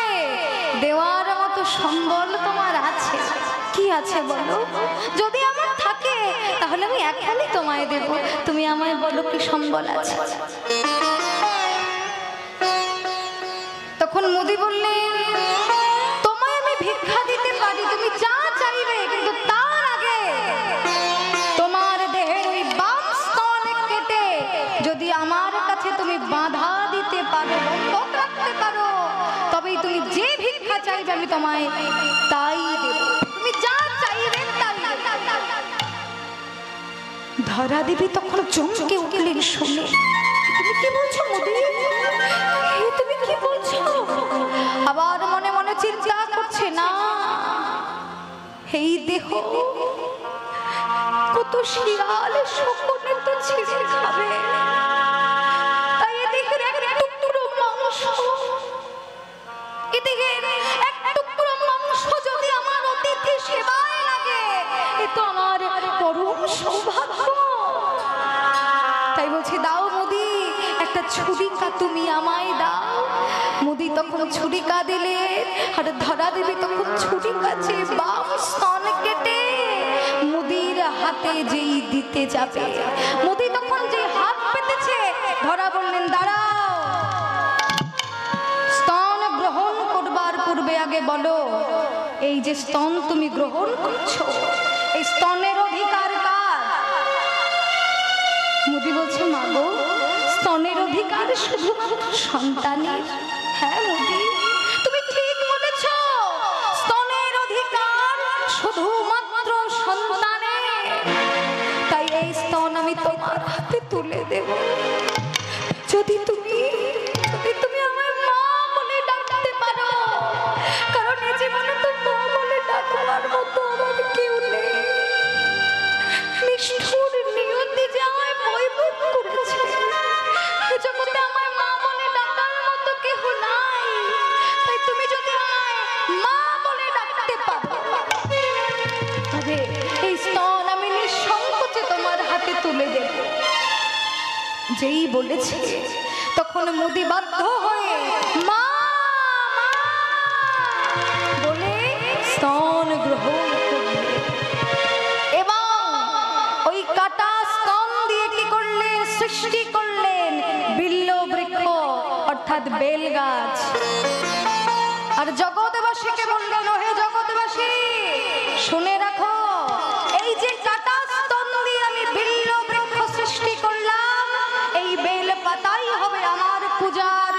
Speaker 1: দেওয়ার মতো সম্বল তোমার আছে। কি আছে বলো? যদি আমার থাকে তাহলে আমি এখনই তোমায় দেব, তুমি আমায় বলো কি সম্বল আছে। তখন মুদি বললেন, তোমায় আমি ভিক্ষা দিতে পারি, তুমি যা চাইবে, কিন্তু তার আগে তোমার দেহের ওই বাম স্তন কেটে যদি আমার কাছে তুমি বাধা দিতে পারো, বন্ধক রাখতে পারো, তবেই তুমি যে ভিক্ষা চাইবে আমি তোমায় তাই দেব, তুমি যা চাইবে তাই। ধরা দেবী তখন চমকে উঠলেন শুনে, তুমি কি বলছো মুদি? তুমি কি বলছো? আবার মনে মনে চিন্তা করছে, না এই দেহ কত শিয়াল শকুনে তো ছিঁড়ে খাবে, তাই এদিকের এক টুকরো মাংস, এদিকের এক টুকরো মাংস যদি আমার অতিথি সেবায় লাগে, এ তো আমার পরম সৌভাগ্য। তাই বলছি, দাও মুদি, একটা ছুরিকা তুমি আমায় দাও। মুদি তখন ছুরিকা দিলে, আর ধরা দেবী তখন ছুরিকা চেয়ে বাম স্তন কেটে মুদির হাতে যেই দিতে যাবে, মুদি তখন যে হাত পেতেছে, ধরা বললেন, দাঁড়াও, স্তন গ্রহণ করবার পূর্বে আগে বলো, এই যে স্তন তুমি গ্রহণ করছো, এই স্তনের অধিকার কার? মুদি বলছে, মাগো স্তনের অধিকার শুধুমাত্র সন্তানের। হ্যাঁ মুদি, তুমি ঠিক বলেছ, স্তনের অধিকার শুধুমাত্র সন্তানের। তাই এই স্তন আমি তোমার হাতে তুলে দেব, যদি তুমি আমায় মা বলে ডাকতে পারো, কারণ এই জীবনে তো মা বলে ডাকবার মতো আমার কেউ নেই। নিষ্ঠুর নিয়তি যে আমায় বৈভব করেছে, জগতে আমায় মা বলে ডাকার মতো কেহ নাই। তাই তুমি যদি আমায় মা বলে ডাকতে পারো, তবে এই স্তন আমি নিঃসংকোচে তোমার হাতে তুলে দেব। যেই বলেছে তখন মুদি বাধ্য হয়ে মা বলে স্তন গ্রহণ করবে, এবং ওই কাটা স্তন দিয়ে কি করলেন? সৃষ্টি করলেন বিল্ল বৃক্ষ, অর্থাৎ বেল গাছ। আর জগৎবাসীকে বললেন, ওহে জগৎবাসী শুনে রাখো, এই যে কাটা স্তন দিয়ে আমি বিল্ল বৃক্ষ সৃষ্টি করলাম, এই বেল পাতাই হবে আমার পূজার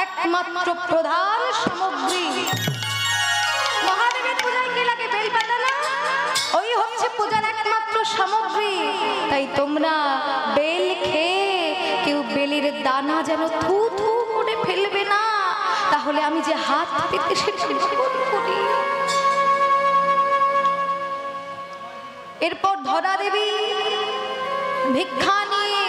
Speaker 1: একমাত্র প্রধান সামগ্রী। মহাদেবের পূজায় কি লাগে? বেল পাতা না? ওই হচ্ছে পূজার একমাত্র সামগ্রী। তাই তোমরা বেল খেয়ে কেউ বেলের দানা যেন থু থু করে ফেলবে না, তাহলে আমি যে হাত পেতে সেটা করি। এরপর ধরা দেবী ভিক্ষা নিয়ে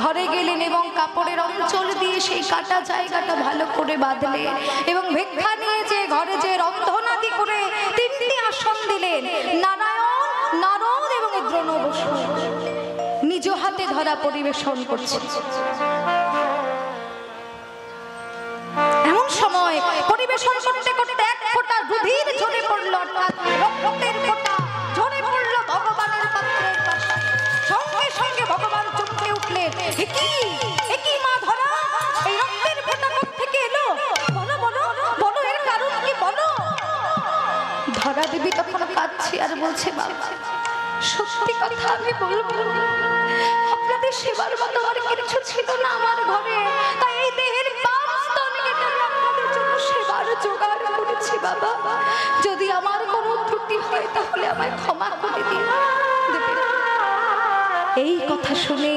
Speaker 1: ঘরে গেলেন এবং কাপড়ের অঞ্চল দিয়ে সেই কাটা জায়গাটা ভালো করে বাঁধলেন, এবং ভিক্ষা নিয়ে যে ঘরে যে রন্ধনাদি করে 3টি আসন দিলেন, নারায়ণ, নারদ এবং দ্রোণ বসু নিজ হাতে ধরা পরিবেশন করছে। এমন সময় পরিবেশন করতে করতে এক ফোঁটা রুধির ঝরে পড়ল, অর্থাৎ রক্তের ফোঁটা ঝরে পড়ল ভগবানের পাত্রের পাশে। সঙ্গে সঙ্গে ভগবান চমকে উঠলেন, একি মা ধরা, এই রক্তের ফোঁটা কোত্থেকে এলো? বলো বলো বলো, এর কারণ কি বলো? ধরা দেবী তখন কাঁদছে আর বলছে, বাবা সত্যি কথা আমি বলবো, আপনাদের সেবার মতো আর কিছু ছিল না আমার ঘরে, তাই এই দেহের বাম স্তন কেটে আমি আপনাদের জন্য সেবার জোগাড় করেছি। বাবা যদি আমার কোনো ত্রুটি হয় তাহলে আমায় ক্ষমা করে দিন। এই কথা শুনে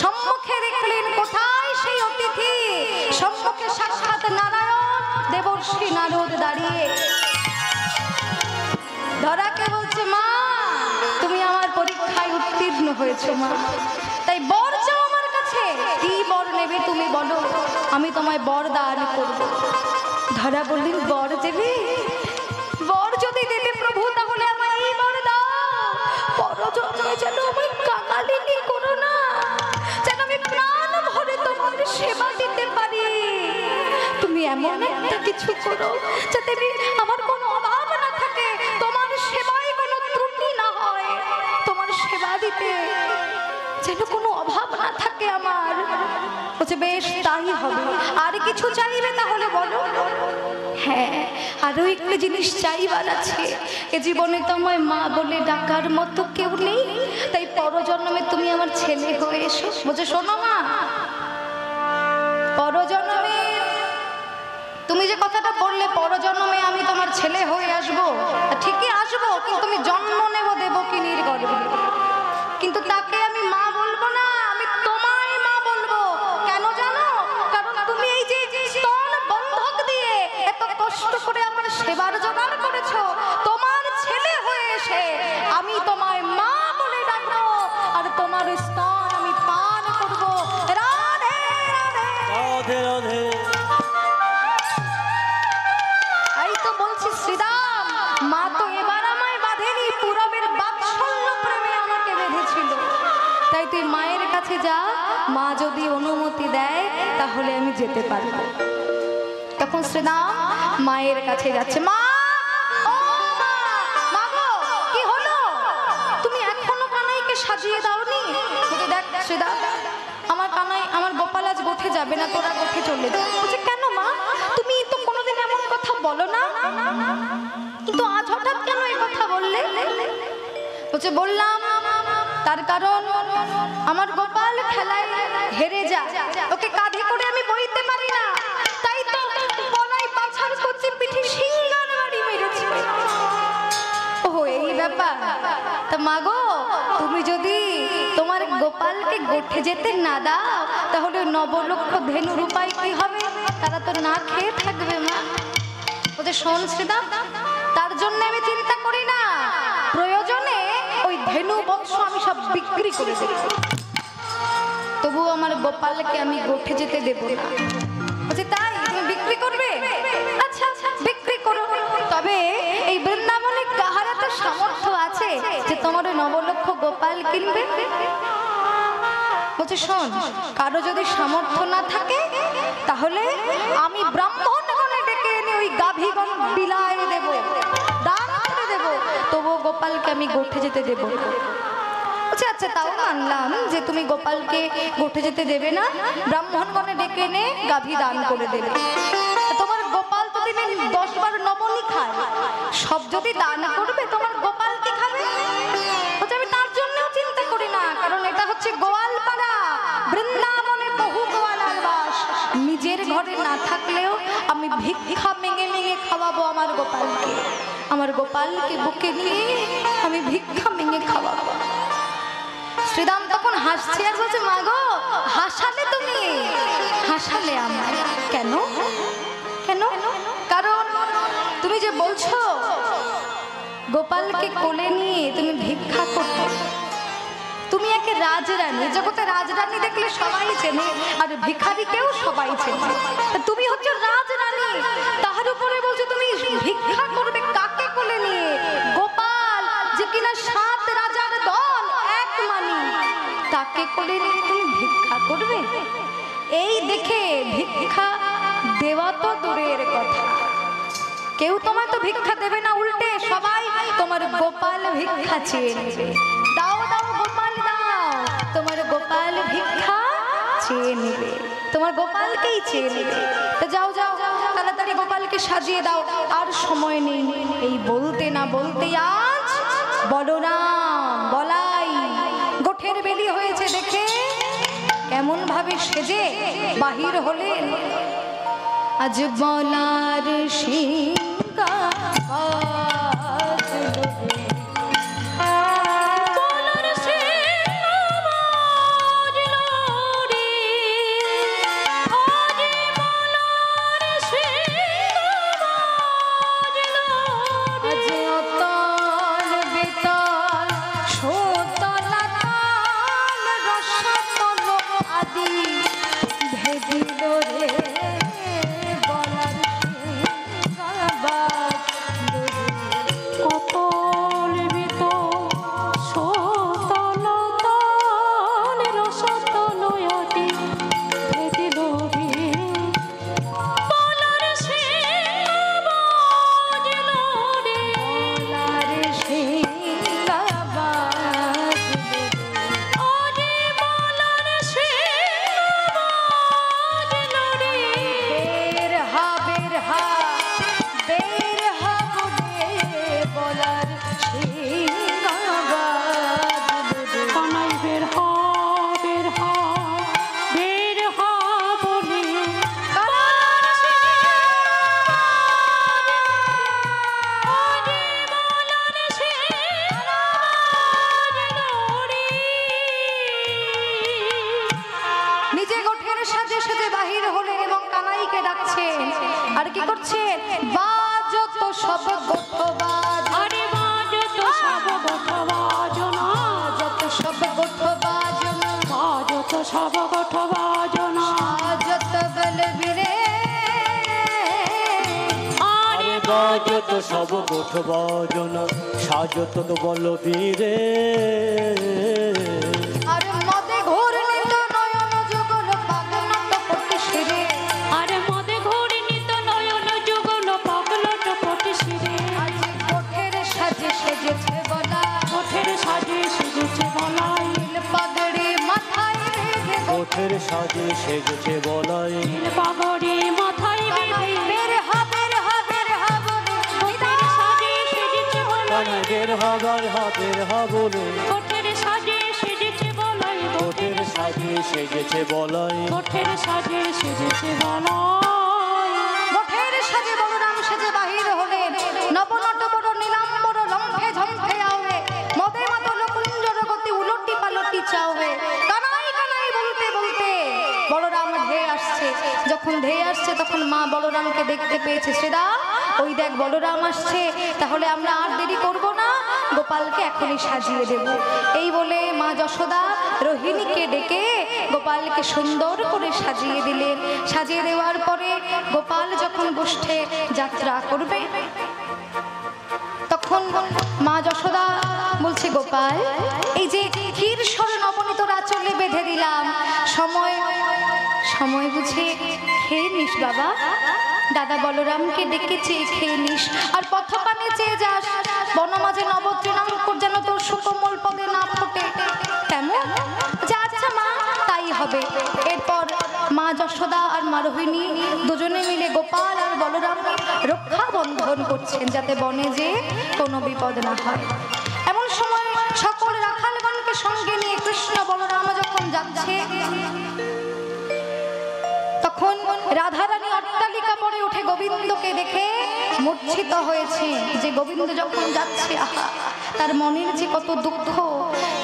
Speaker 1: সম্মুখে দেখলেন কোথায় সেই অতিথি, সম্মুখে হয়েছে মা, তাই বর চাও আমার কাছে। কি বর নেবে তুমি বলো, আমি তোমায় বর দান করব। ধরা বললেন বর দেবে? বর যদি দেবে প্রভু তাহলে আমায় এই বর দাও, পরজন্মে যেন আমায় কাঙালিনী করো না, যেন আমি প্রাণ ভরে তোমার সেবা দিতে পারি। তুমি এমন একটা কিছু করো যাতে আমার কোনো অভাব না থাকে, তোমার সেবায় কোনো ত্রুটি না হয়, তোমার সেবা দিতে যেন কোনো অভাব না থাকে আমার। বলছে বেশ তাই হবে। আর কিছু চাইবে তাহলে বলো? হ্যাঁ, আরো একটি জিনিস চাইবার আছে। এ জীবনে তো আমায় মা বলে ডাকার মতো কেউ নেই, তাই পরজন্মে তুমি আমার ছেলে হয়ে এসো। বলছে শোনো মা, পরজন্মে তুমি যে কথাটা বললে পরজন্মে আমি তোমার ছেলে হয়ে আসবো, ঠিকই আসবো, কিন্তু তুমি জন্ম নেব দেবকিনীর গর্ভে। কিন্তু তাকে আমি মা বলবো না, আমি তোমায় মা বলবো। কেন জানো? কারণ তুমি এই যে স্তন বন্ধক দিয়ে এত কষ্ট করে আমার সেবার জোগাড় করেছো, তোমার ছেলে হয়ে এসে আমি তোমায় মা বলে ডাকবো, আর তোমার স্তন আমি পান করবো। রাধে রাধে
Speaker 2: রাধে রাধে।
Speaker 1: এই তো বলছি শ্রীরাম, মা তো এবার আমায় বাঁধেনি, পূরবের বাৎসল্য প্রেমে আমাকে বেঁধেছিল। তাই তুই মায়ের কাছে যা, মা যদি অনুমতি দেয় তাহলে আমি যেতে পারবো। তখন শ্রীরাম মায়ের কাছে যাচ্ছে। মা, ও মা, মা গো, কি হলো? তুমি এখনো কানাইকে সাজিয়ে দাওনি? বলছে দেখ শ্রীরাম, আমার কানাই, আমার গোপাল আজ গোঠে যাবে না, তোরা গোঠে চলে যা। বলছে কেন মা, তুমি তো কোনোদিন এমন কথা বলো না, কিন্তু আজ হঠাৎ কেন এই কথা বললে? বলছে বললাম তার কারণ আমার গোপাল খেলায় হেরে যায়, ওকে কাঁধে করে আমি বইতে পারি না, তাই তো বলাই পাছার করছে, পিঠে সিংহার বাড়ি মেরেছে। ও এই ব্যাপার। তা মাগো, তুমি যদি তোমার গোপালকে গোঠে যেতে না দাও তাহলে নবলক্ষ ধেনুর উপায় কি হবে? তারা তো না খেয়ে থাকবে মা। বলছে শোন শ্রীদাম, তার জন্য আমি চিন্তা করি না, প্রয়োজনে ওই ধেনু বৎস আমি সব বিক্রি করে দেব, তবু আমার গোপালকে আমি গোঠে যেতে দেব না। বলছে তাই তুমি বিক্রি করবে? আচ্ছা আচ্ছা বিক্রি করো, তবে এই বৃন্দাবনে কাহার এত সামর্থ্য আছে যে তোমার ওই নবলক্ষ গোপাল কিনবে? বলছে শোন, কারো যদি সামর্থ্য না থাকে তাহলে আমি ব্রাহ্মণগণে ডেকে এনে ওই গাভীগণ বিলায় দেব, দান করে দেব, তবুও গোপালকে আমি গোঠে যেতে দেব না। আচ্ছা আচ্ছা তাও মানলাম যে তুমি গোপালকে গোঠে যেতে দেবে না, ব্রাহ্মণগণে ডেকে এনে গাভী দান করে দেবে। তোমার গোপাল তো দিনে 10 বার নবনী খায়, সব যদি দান করবে তোমার গোপাল কি খাবে? আমি তার জন্যও চিন্তা করি না, কারণ এটা হচ্ছে গোয়ালপাড়া, বৃন্দাবনে বহু গোয়ালার বাস। নিজের ঘরে না থাকলেও আমি ভিক্ষা মেঙে মেঙে খাওয়াবো আমার গোপালকে, আমার গোপালকে বুকে নিয়ে আমি ভিক্ষা মেঙে খাওয়াবো। শ্রীরাম তখন হাসছে আর বলছে মা গো, হাসালে তুমি, হাসালে আমার। কেন কেন? কারণ তুমি যে বলছো গোপালকে কোলে নিয়ে তুমি ভিক্ষা করতে, তুমি একে রাজরানী, জগতে রাজরানী দেখলে সবাই চেনে আর ভিখারিকেও সবাই চেনে, তুমি হচ্ছে রাজরানী, তাহার উপরে বলছো তুমি ভিক্ষা করবে কাকে কোলে নিয়ে? গোপাল যে কিনা 7 রাজার দল এক মানি, তাকে কোলে নিয়ে তুমি ভিক্ষা করবে? এই দেখে ভিক্ষা দেওয়া তো দূরের কথা, কেউ তোমায় তো ভিক্ষা দেবে না, উল্টে সবাই তোমার গোপাল ভিক্ষা চেয়ে নেবে। দাও দাও গোপাল দাও, তোমার গোপাল ভিক্ষা চেয়ে নেবে, তোমার গোপালকেই চেয়ে নেবে। তো যাও যাও তাড়াতাড়ি গোপালকে সাজিয়ে দাও, আর সময় নেই। এই বলতে না বলতে আজ বলরাম বলাই গোঠের বেলি হয়েছে দেখে কেমন ভাবে সেজে বাহির হলেন। আজ বলার সিংহা করছেন বাজত সব গোঠো বাজ
Speaker 4: আরে বাজত সব গোঠো বাজনা
Speaker 1: যত সব গোঠো বাজনা
Speaker 4: বাজত সব গোঠো বাজনা
Speaker 1: সাজত বলবীরে
Speaker 2: আরে বাজত সব গোঠ বাজনা সাজত তো বলবীরে
Speaker 1: আর মদে ঘোর নিত নয়ন যুগল পাগলত পটি শিরে
Speaker 4: আরে মদে ঘুরি নিত নয়ন যুগল পাগলট পটি শিরে
Speaker 1: আজ কোঠের সাজে সেজেছে বলা
Speaker 4: ওঠের সাজে সেজেছে বলাই
Speaker 1: নীল পাগড়ি মাথায় বেঁধে
Speaker 2: গোঠের সাজে সেজেছে বলাই
Speaker 4: নীল পাগড়ি মাথায় বেঁধে
Speaker 1: বের হা বের হা বের হা বলে
Speaker 4: ওঠের সাজে সেজেছে বলাই
Speaker 2: কানাই বের হবার হাতের হা বলে
Speaker 4: ওঠের সাজে সেজেছে বলাই
Speaker 2: গোঠের সাজে সেজেছে বলাই
Speaker 4: ওঠের সাজে সেজেছে বলাই
Speaker 1: গোঠের সাজে বলরাম সেজে বাহির হলেন নবনট বড় নীলাম্বর লম্ফে ঝম্ফে আওয়ে মদে মাতল কুঞ্জর গতি উলটি পালটি চাওয়ে কানাই কানাই বলতে বলতে বলরাম ধেয়ে আসছে যখন ধেয়ে আসছে তখন মা বলরামকে দেখতে পেয়েছে সেদা ওই দেখ বলরাম আসছে তাহলে আমরা আর দেরি করব না গোপালকে এখনই সাজিয়ে দেব এই বলে মা যশোদা রোহিণীকে ডেকে গোপালকে সুন্দর করে সাজিয়ে দিলেন সাজিয়ে দেওয়ার পরে গোপাল যখন গোষ্ঠে যাত্রা করবে তখন মা যশোদা বলছে গোপাল এই যে ক্ষীর স্বর নবনীত আঁচলে বেঁধে দিলাম সময় সময় বুঝে খেয়ে নিস বাবা দাদা বলরামকে ডেকে চেয়ে খেয়ে নিস আর পথপানে চেয়ে যাস বনমাঝে নবতৃণাঙ্কুর যেন তোর সুকোমল পদে না ফোটে কেমন যা আচ্ছা মা তাই হবে এরপর মা যশোদা আর মা রোহিণী দুজনে মিলে গোপাল আর বলরাম রক্ষা বন্ধন করছেন যাতে বনে যে কোনো বিপদ না হয় এমন সময় সকল রাখালগণকে সঙ্গে নিয়ে কৃষ্ণ বলরাম যখন যাচ্ছে তখন রাধারানী অট্টালিকা পরে উঠে গোবিন্দকে দেখে মূর্ছিত হয়েছে যে গোবিন্দ যখন যাচ্ছে আহা তার মনের যে কত দুঃখ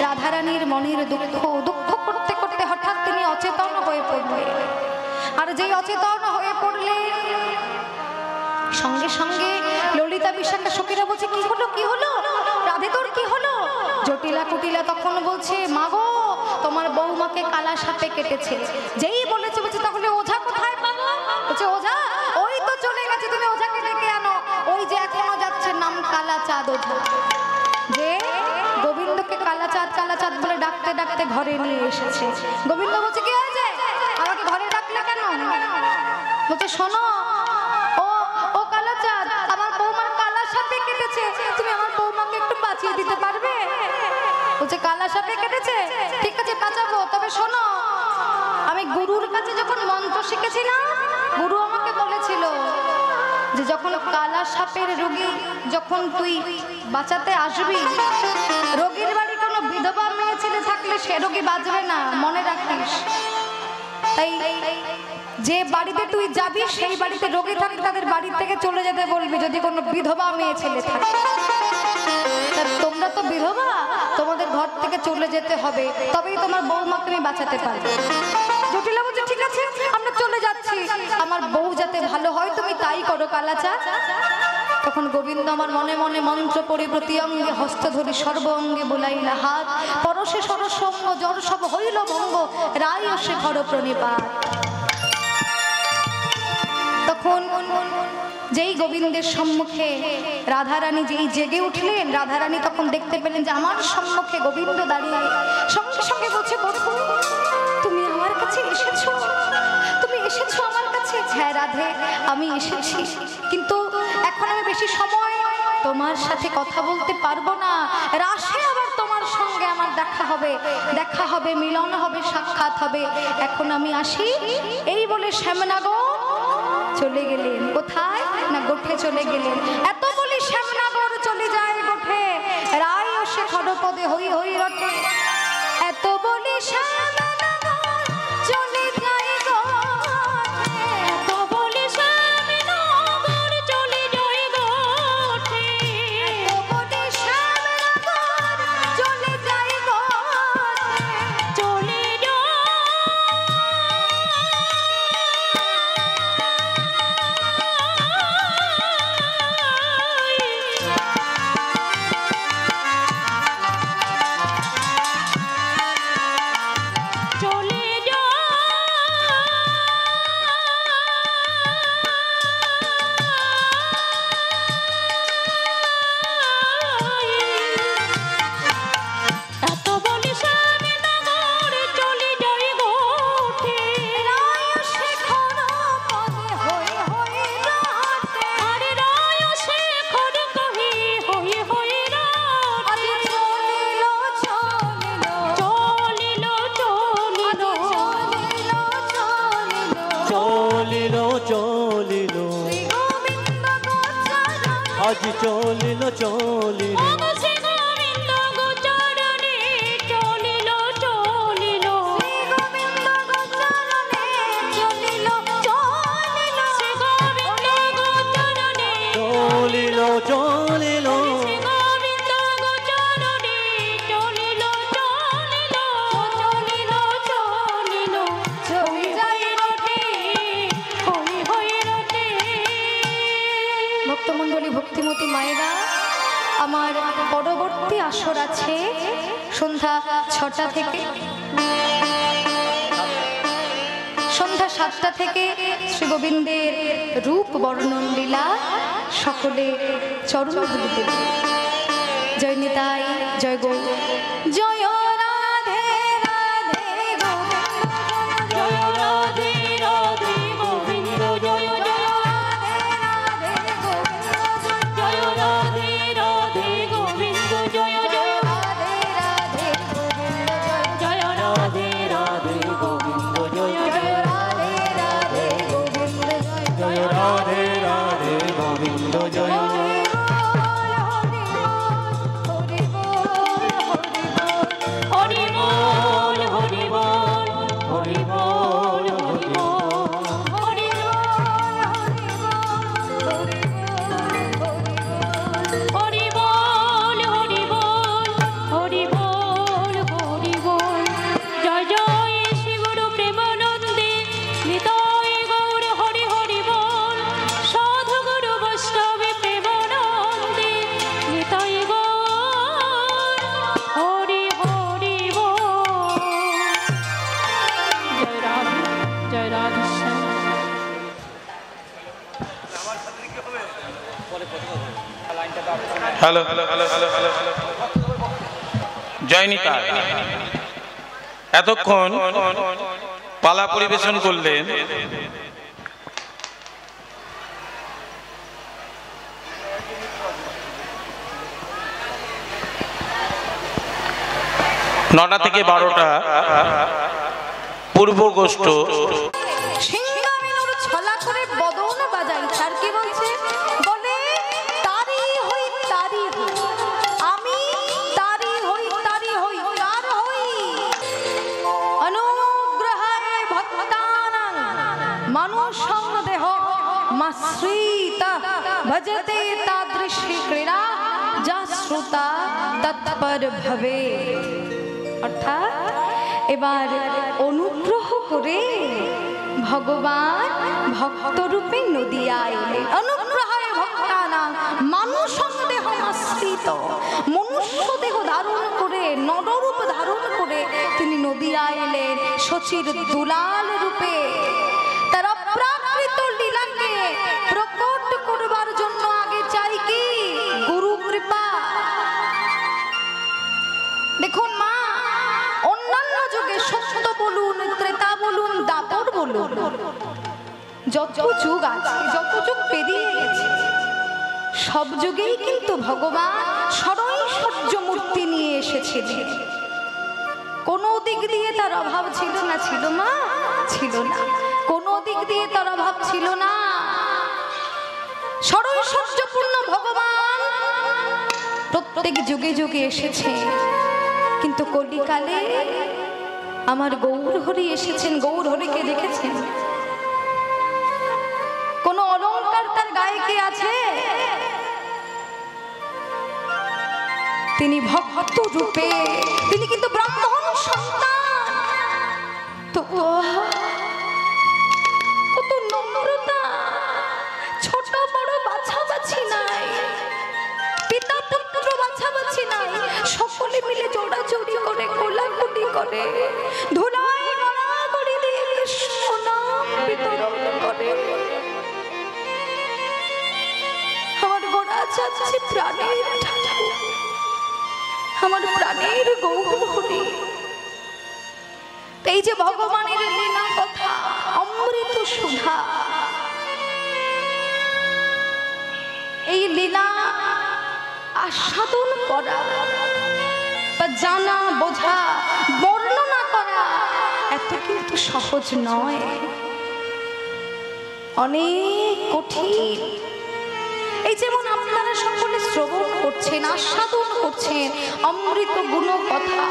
Speaker 1: রাধারানীর মনের দুঃখ দুঃখ করতে করতে হঠাৎ তিনি অচেতন হয়ে পড়লেন আর যেই অচেতন হয়ে পড়লে সঙ্গে সঙ্গে ললিতা বিশাখা সখীরা বলছে কি হলো রাধে তোর কি হলো জটিলা কুটিলা তখন বলছে মাগো তোমার বৌমাকে কালা সাপে কেটেছে যেই বলেছে বলছে তাহলে ওঝা কোথায় পাবো বলছে ওঝা ওই তো চলে গেছে তুমি ওঝাকে ডেকে আনো ওই যে এখনো যাচ্ছে নাম কালাচাঁদ ওঝা যে গোবিন্দকে কালাচাঁদ বলে ডাকতে ডাকতে ঘরে নিয়ে এসেছে গোবিন্দ বলছে কি হয়েছে আমাকে ঘরে ডাকলে কেন বলছে শোনো ও কালাচাঁদ আমার বৌমার কালা সাপে কেটেছে তুমি আমার বৌমাকে একটু বাঁচিয়ে দিতে পারবে বলছে কালা সাপে কেটেছে ঠিক আছে বাঁচাবো তবে শোনো আমি গুরুর কাছে যখন মন্ত্র শিখেছিলাম গুরু আমাকে বলেছিল যে যখন কালা সাপের রোগী যখন তুই বাঁচাতে আসবি রোগীর বাড়ি কোনো বিধবা মেয়ে ছেলে থাকলে সে রোগী বাঁচবে না মনে রাখিস তাই যে বাড়িতে তুই যাবি সেই বাড়িতে রোগী থাকলে তাদের বাড়ি থেকে চলে যেতে বলবি যদি কোনো বিধবা মেয়ে ছেলে থাকে তোমরা তো বিধবা তোমাদের ঘর থেকে চলে যেতে হবে তবেই তোমার বৌমাকে আমি বাঁচাতে পারবো জটিলা বলছে ঠিক আছে আমরা চলে যাচ্ছি আমার বউ যাতে ভালো হয় তুমি তাই করো কালাচাঁদ তখন গোবিন্দ আমার মনে মনে মন্ত্র পড়ে প্রতি অঙ্গে হস্ত ধরি সর্ব অঙ্গে বোলাইলা হাত পরশে সরসঙ্গ জ্বর সব হইল ভঙ্গ রায় সে ঘর প্রণিপাত তখন যেই গোবিন্দের সম্মুখে রাধারানী যেই জেগে উঠলেন রাধারানী তখন দেখতে পেলেন যে আমার সম্মুখে গোবিন্দ দাঁড়িয়ে সঙ্গে সঙ্গে বলছে বধূ তুমি আমার কাছে এসেছো তুমি এসেছো আমার কাছে হ্যাঁ রাধে আমি এসেছি কিন্তু এখন আমি বেশি সময় তোমার সাথে কথা বলতে পারবো না রাশে আবার তোমার সঙ্গে আমার দেখা হবে মিলন হবে সাক্ষাৎ হবে এখন আমি আসি এই বলে শ্যামনগর চলে গেলেন কোথায় না গোঠে চলে গেলেন এত বলি শ্যামনগর চলে যায় গোঠে রায় সে খড়পদে হই হই রটে এত বলি শ্যামনগর চলে যায় গোঠে
Speaker 4: এত বলি শ্যামনগর চলে যায় গোঠে
Speaker 1: এত বলি শ্যামনগর চলে যায় গোঠে
Speaker 4: চলে যায়
Speaker 2: চলি রে
Speaker 4: ওগো শ্রী গোবিন্দ গোচরণে চলিল চলিল
Speaker 1: শ্রী গোবিন্দ গোচরণে চলিল চলিল
Speaker 4: শ্রী গোবিন্দ গোচরণে
Speaker 2: চলিল চলিল
Speaker 4: শ্রী গোবিন্দ গোচরণে চলিল চলিল চলিল চলিল
Speaker 1: চলি যায়
Speaker 4: রটে হই হই রটে
Speaker 1: ভক্তমণ্ডলী ভক্তিমতী মায়েরা, আমার পরবর্তী আসর আছে সন্ধ্যা 6টা থেকে। সন্ধ্যা 7টা থেকে শ্রী গোবিন্দের রূপ বর্ণন লীলা সকলে চরণ ধুলি দেবে। জয় নিতাই, জয় গৌর, জয় রাধে রাধে গোবিন্দ,
Speaker 4: জয় রাধে রাধে গোবিন্দ জয় জয় জয় রাধে রাধে গোবিন্দ জয় জয় জয় রাধে রাধে গোবিন্দ জয় জয়
Speaker 2: জয় রাধে রাধে গোবিন্দ জয়
Speaker 4: হরি বল হরি বল হরি বল হরি বল হরি হরি বল হরি বল হরি বল হরি বল জয় জয় শ্রী গুরু প্রেমানন্দে নিতাই গৌর হরি হরি বল সাধু গুরু বৈষ্ণবে প্রেমানন্দে নিতাই গৌর হরি হরি বল জয় রাধে জয় রাধে শ্যাম
Speaker 5: হ্যালো জয় নিতাই। এতক্ষণ পালা পরিবেশন করলেন নটা থেকে 12টা পূর্ব গোষ্ঠ
Speaker 1: সিংহামিনুর ছলা করে বদন বাজাই। আর কি বলছে? বলে তারি হই তারি হই, আমি তারি হই তারি হই, কার হই? অনুগ্রহায় ভক্তানাং মানুষং দেহ মাশ্রিতা ভজতে তাদৃশী ক্রীড়া যা শ্রোতা তৎপর ভবে। অর্থাৎ এবার অনুগ্রহ করে ভগবান ভক্তরূপে নদিয়ায় এলেন। অনুগ্রহায় ভক্তানাং মানুষং দেহ আশ্রিত, মনুষ্য দেহ ধারণ করে নররূপ ধারণ করে তিনি নদিয়ায় এলেন শচীর দুলাল রূপে। তার অপ্রাকৃত লীলাকে প্রকট করবার জন্য আগে চাই কি? গুরু কৃপা। দেখুন মা, অন্যান্য যুগে সত্য বলুন, ত্রেতা বলুন, দাপর বলুন, যত যুগ আছে, যত যুগ পেরিয়ে গেছে, সব যুগেই কিন্তু ভগবান সরৈশ্বর্য মূর্তি নিয়ে এসেছিলেন। কোনো দিক দিয়ে তার অভাব ছিল না, ছিল মা? ছিল না। কোনো দিক দিয়ে তার অভাব ছিল না। সরৈশ্বর্যপূর্ণ ভগবান প্রত্যেক যুগে যুগে এসেছে। কিন্তু কলিকালে আমার গৌর হরি এসেছেন। গৌর হরিকে দেখেছেন? কোন অলংকার তার গায়ে কি আছে? তিনি ভক্ত রূপে, তিনি কিন্তু ব্রাহ্মণ সন্তান। তো কত নম্রতা, ছোট বড় বাছাবাছি নাই, পিতা পুত্র বাছাবাছি নাই, সকলে মিলে জোড়াজোড়ি করে কোলাকুলি করে ধুলায় গড়াগড়ি দিয়ে সুনাম বিতরণ করে। আমার গোড়া যাচ্ছে প্রাণের ঠাকুর, আমার প্রাণের গৌর হরি। এই যে ভগবানের লীলা কথা, অমৃত সুধা, এই লীলা আস্বাদন করা বা জানা বোঝা বর্ণনা করা এত কিন্তু সহজ নয়, অনেক কঠিন। এই যেমন আপনারা সকলে শ্রবণ করছেন, করছেন, আস্বাদন করছেন অমৃত গুণ কথা,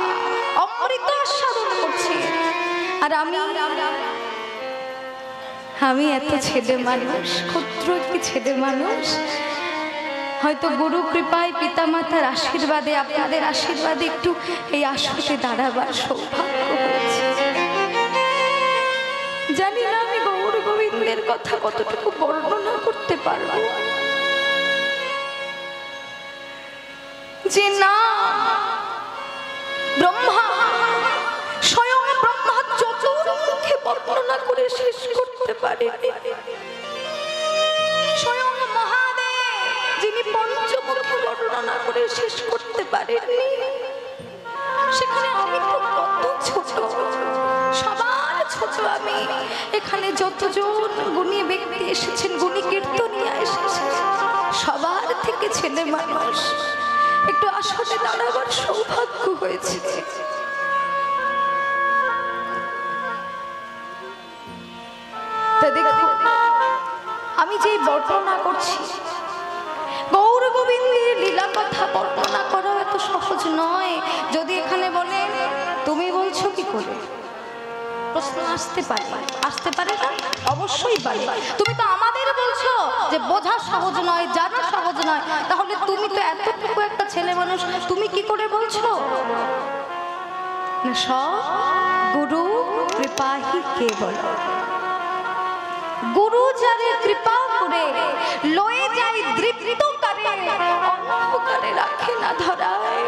Speaker 1: অমৃত আস্বাদন করছেন। আর আমি এত ছেলে মানুষ, ক্ষুদ্র একটি ছেলে মানুষ, হয়তো গুরু কৃপায় পিতামাতার আশীর্বাদে, আপনাদের আশীর্বাদে একটু এই আসরে দাঁড়াবার সৌভাগ্য হয়েছে। জানি না আমি গৌর গোবিন্দের কথা কতটুকু বর্ণনা করতে পারবো, যে না ব্রহ্মা, স্বয়ং ব্রহ্মা চতুর্মুখে বর্ণনা করে শেষ করতে পারে, স্বয়ং মহাদেব যিনি পঞ্চমুখে বর্ণনা করে শেষ করতে পারেননি, সেখানে আমি তো কত ছোট, সবার ছোট আমি। এখানে যতজন গুণী ব্যক্তি এসেছেন, গুণী কীর্তনিয়া এসেছেন, সবার থেকে ছেলে মানুষ, একটু আসলে দাঁড়াবার সৌভাগ্য হয়েছে। তা দেখো, আমি যে বর্ণনা করছি গৌর গোবিন্দের লীলা কথা, বর্ণনা করা এত সহজ নয়। যদি এখানে বলে তুমি বলছো কি করে, প্রশ্ন আসতে পারে না? অবশ্যই পারে। তুমি তো আমাদের বলছো যে বোঝা সহজ নয়, জানা সহজ নয়, তাহলে তুমি তো এতটুকু একটা ছেলে মানুষ, তুমি কি করে বলছো? না, সব গুরু কৃপাহি কেবল। গুরু যারে কৃপা করে লয়ে যায় দৃপ্ত করে, অন্ধকারে রাখে না ধরায়।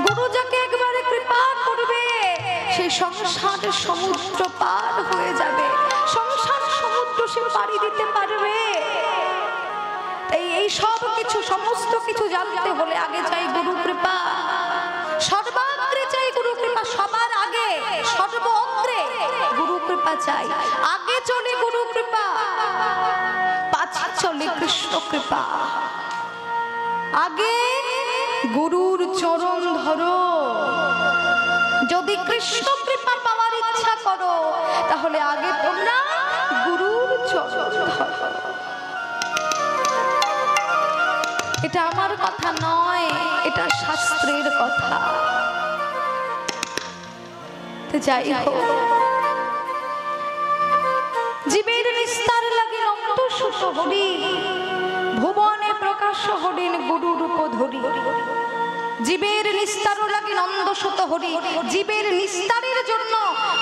Speaker 1: গুরু যাকে একবারে কৃপা করবে, সে সংসারের সমুদ্র পার হয়ে যাবে, সংসার সমুদ্র সে পাড়ি দিতে পারবে। এই সব কিছু, সমস্ত কিছু জানতে হলে আগে চাই গুরু কৃপা, সর্বাগ্রে চাই গুরু কৃপা, সবার আগে সর্বগ্রে গুরু কৃপা চাই। আগে চলে গুরু কৃপা, পাছে চলে কৃষ্ণ কৃপা। আগে গুরুর চরণ ধরো, যদি কৃষ্ণ কৃপা পাওয়ার ইচ্ছা করো, তাহলে আগে তোমরা গুরুর চরণ ধরো। এটা আমার কথা নয়, এটা শাস্ত্রের কথা। তো যাই হোক, জীবের নিস্তার লাগে নন্দ সুত হরি, ভুবনে প্রকাশ হরিণ গুরু রূপ ধরি। জীবের নিস্তার লাগে নন্দ সুত হরি, জীবের নিস্তারের জন্য,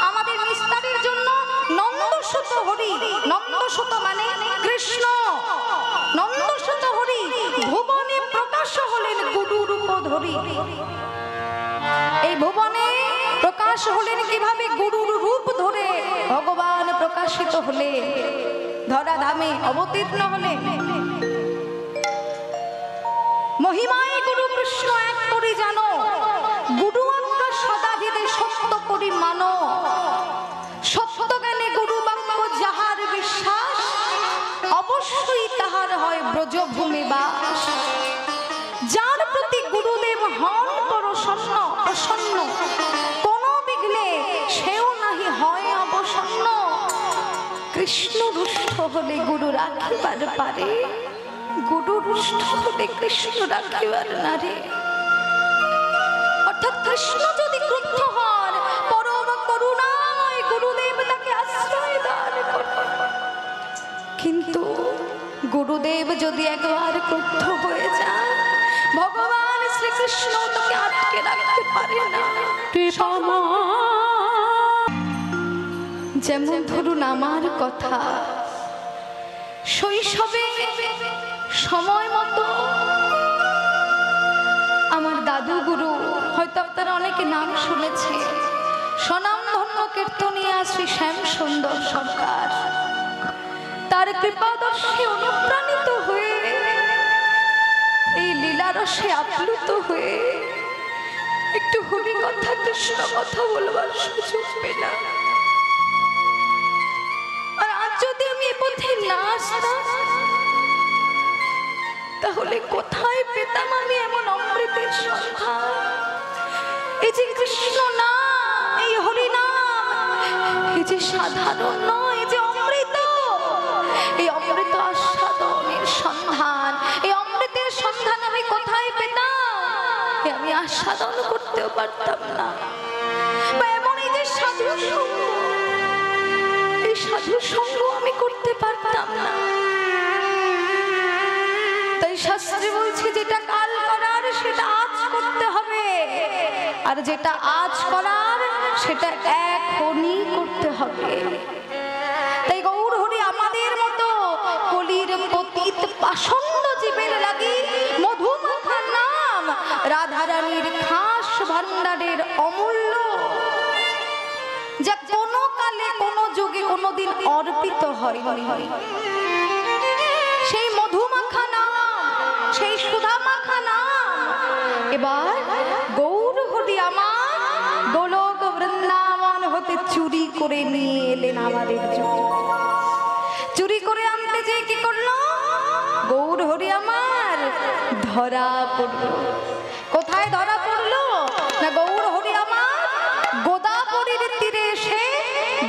Speaker 1: আমাদের নিস্তারের জন্য নন্দ সুত হরি। নন্দ সুত মানে কৃষ্ণ, নন্দ সুত হরি ভুবনে প্রকাশ হলেন গুরু রূপ ধরি। এই ভুবনে প্রকাশ হলেন কিভাবে? গুরুর রূপ ধরে ভগবান প্রকাশিত হলে, ধরা ধামে অবতীর্ণ হলেন। মহিমায় গুরু কৃষ্ণ এক করি জানো, গুরু অঙ্গ সদাভিদে সত্য করি মানো। সত্য জ্ঞানে গুরু বাক্য যাহার বিশ্বাস, অবশ্যই তাহার হয় ব্রজভূমি বাস। যার প্রতি গুরুদেব হন প্রসন্ন, কোন বিঘ্নে সেও নাহি হয় অবসন্ন। কৃষ্ণ রুষ্ট হলে গুরু রাখিবার পারে, গুরু রুষ্ট হলে কৃষ্ণ রাখিবার নারে। অর্থাৎ কৃষ্ণ যদি ক্রুদ্ধ হন, পরম করুণায় গুরুদেব তাকে আশ্রয় দান করেন। কিন্তু গুরুদেব যদি একবার ক্রুদ্ধ হয়ে যান, ভগবান শ্রীকৃষ্ণ তাকে আটকে রাখতে পারে না। যেমন ধরুন আমার কথা, শৈশবে সময় মতো আমার দাদু গুরু, হয়তো আপনারা অনেকে নাম শুনেছে, স্বনামধন্য কীর্তনিয়া শ্রী শ্যাম সুন্দর সরকার, তার কৃপাদর্শে অনুপ্রাণিত হয়ে, এই লীলারসে আপ্লুত হয়ে একটু হরি কথা, কৃষ্ণ কথা বলবার সুযোগ পেলাম। আর আজ যদি আমি এ পথে না আসতাম, তাহলে কোথায় পেতাম আমি এমন অমৃতের সন্ধান? এই যে কৃষ্ণ নাম, এই হরি নাম, এই যে সাধারণ নয়, এই যে অমৃত, এই অমৃত আস্বাদন, আস্বাদন করতেও পারতাম না। বা এমন এই যে সাধু সঙ্গ, এই সাধু সঙ্গ আমি করতে পারতাম না। তাই শাস্ত্রে বলছে যেটা কাল করার সেটা আজ করতে হবে, আর যেটা আজ করার সেটা এখনই করতে হবে। তাই গৌর হরি আমাদের মতো কলির পতিত পাষণ্ড জীবের লাগি মধুমাখা নাম রাধারানীর খাস ভান্ডারের অমূল্য, যা কোনো কালে কোনো যুগে কোনোদিন অর্পিত হয়নি। সেই মধুমাখা নাম, সেই সুধামাখা নাম এবার গৌর হরি আমার গোলক বৃন্দাবন হতে চুরি করে নিয়ে এলেন আমাদের জন্য। চুরি করে আনতে যে কি করলো, গৌর হরি আমার ধরা পড়লো। কোথায় ধরা পড়লো না, গৌর হরি আমার গোদাবরীর তীরে এসে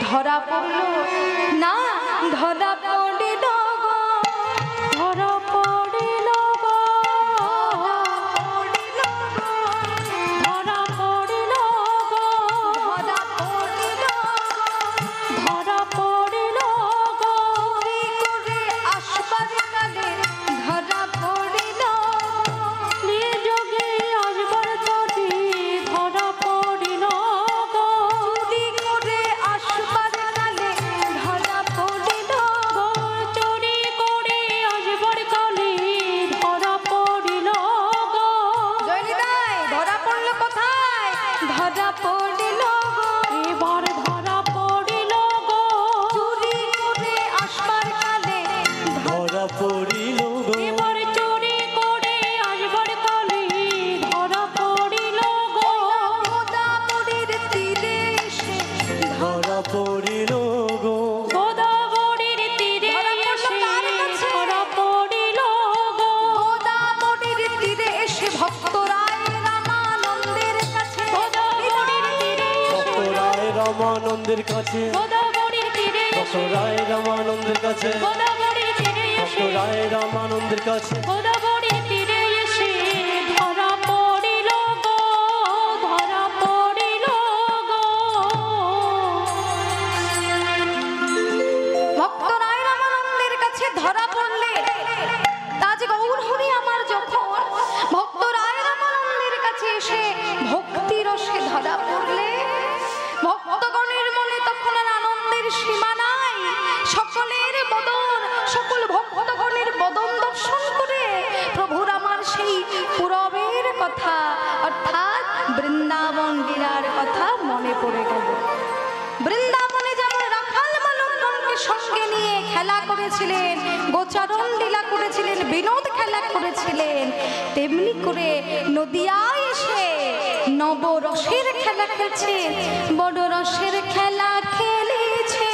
Speaker 1: ধরা পড়লো। না ধরা পড়িল গো,
Speaker 4: ধরা পড়িল গো, ধরা পড়িল গো,
Speaker 1: ধরা পড়িল
Speaker 4: ধরা পড়িল গো,
Speaker 1: চুরি করে আসবার কালে ধরা পড়িল।
Speaker 4: নিযোগে আসবার তরে ধরা পড়িল গো,
Speaker 1: চুরি করে আসবার কালে ধরা পড়িল।
Speaker 4: গো চুরি করে আসবার কালে ধরা পড়িল গো,
Speaker 1: জয়নিতাই ধরা পড়লো কোথায়, ধরা পড়িল গো।
Speaker 4: এবার ধরা পড়িল গো,
Speaker 1: চুরি করে আসবার কালে
Speaker 2: ধরা পড়িল গো,
Speaker 4: এবার চুরি করে আসবার কালে ধরা পড়িল গো,
Speaker 1: গোদাবরীর তীরে এসে
Speaker 2: ধরা পড়িল গো,
Speaker 4: গোদাবরীর তীরে এসে ধরা পড়িল গো,
Speaker 1: গোদাবরীর তীরে এসে ভক্তরায় রামানন্দের কাছে
Speaker 4: গোদাবরীর তীরে
Speaker 2: ভক্ত
Speaker 4: এসে,
Speaker 2: রায় রামানন্দের কাছে,
Speaker 4: গোদাবরীর তীরে
Speaker 2: ভক্ত
Speaker 4: এসে,
Speaker 2: রায় রামানন্দের কাছে,
Speaker 4: গোদাবরীর তীরে
Speaker 2: ভক্ত
Speaker 4: এসে,
Speaker 2: রায় রামানন্দের কাছে,
Speaker 4: গোদাবরীর তীরে এসে ধরা পড়িল গো, ধরা পড়িল গো,
Speaker 1: ভক্তরায় রামানন্দের কাছে ধরা পড়লে তাজ গৌর হরি আমার যখন ভক্তরায় রামানন্দের কাছে এসে ভক্তি রসে ধরা পড়লে ভক্তগণের মনে তখন আর আনন্দের সীমা নাই। সকলের বদন, সকল ভক্তগণের বদন দর্শন করে প্রভুর আমার সেই পুরবের কথা অর্থাৎ বৃন্দাবন লীলার কথা মনে পড়ে গেল। বৃন্দাবনে যেমন রাখাল বালকগণকে সঙ্গে নিয়ে খেলা করেছিলেন, গোচারণ লীলা করেছিলেন, বিনোদ খেলা করেছিলেন, তেমনি করে নদিয়ায় এসে নবরসের খেলা খেলছে, বড় রসের খেলা খেলেছে,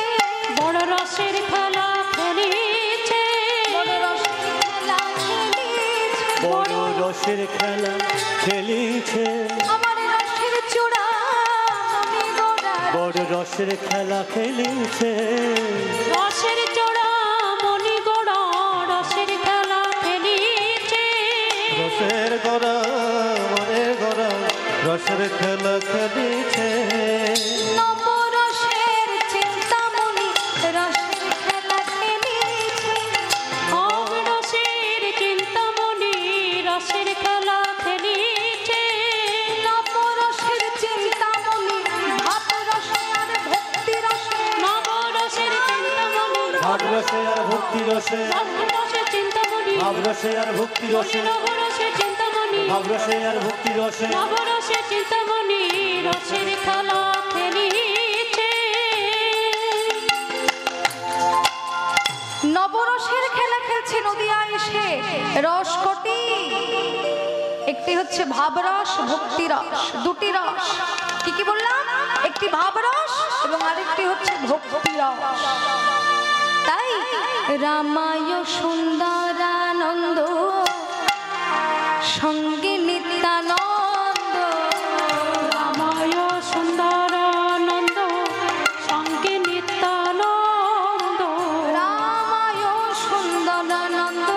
Speaker 4: বড় রসের খেলা খেলেছে,
Speaker 1: বড় রসের খেলা খেলেছে,
Speaker 2: বড় রসের খেলা খেলিছে,
Speaker 1: আমার রসের চূড়া আমি গোড়া,
Speaker 2: বড় রসের খেলা খেলিছে,
Speaker 4: রসের চোড়া মণি গোড়া রসের খেলা খেলিছে,
Speaker 3: রসের গড়া মনে গড়া রসের খেলা খেলিছে,
Speaker 1: নবরসের চিন্তামণি রসের খেলা খেলেছে,
Speaker 4: আম রসের চিন্তামণি রসের খেলা খেলিছে,
Speaker 1: নবরসের চিন্তামণি ভাব রসে আর ভক্তি রসে,
Speaker 4: নবরসের চিন্তামণি,
Speaker 2: ভাব রসে আর ভক্তি রসে,
Speaker 4: নবরসের চিন্তামণি,
Speaker 2: ভাব রসে আর ভক্তি রসে,
Speaker 4: নবরসের চিন্তামণি,
Speaker 2: ভাব রসে আর ভক্তি রসে,
Speaker 4: নবরসের চিন্তামণি রসের খেলা খেলিছে,
Speaker 1: নবরসের খেলা খেলছে নদিয়ায় এসে। রস কটি, একটি হচ্ছে ভাবরস, ভক্তি রস, দুটি রস। কি কি বললাম, একটি ভাবরস এবং আরেকটি হচ্ছে ভক্তি রস। তাই রামায় সুন্দরানন্দ সঙ্গে নিত্যানন্দ,
Speaker 4: রামায় সুন্দরানন্দ সঙ্গে নিত্যানন্দ,
Speaker 1: রামায় সুন্দরানন্দ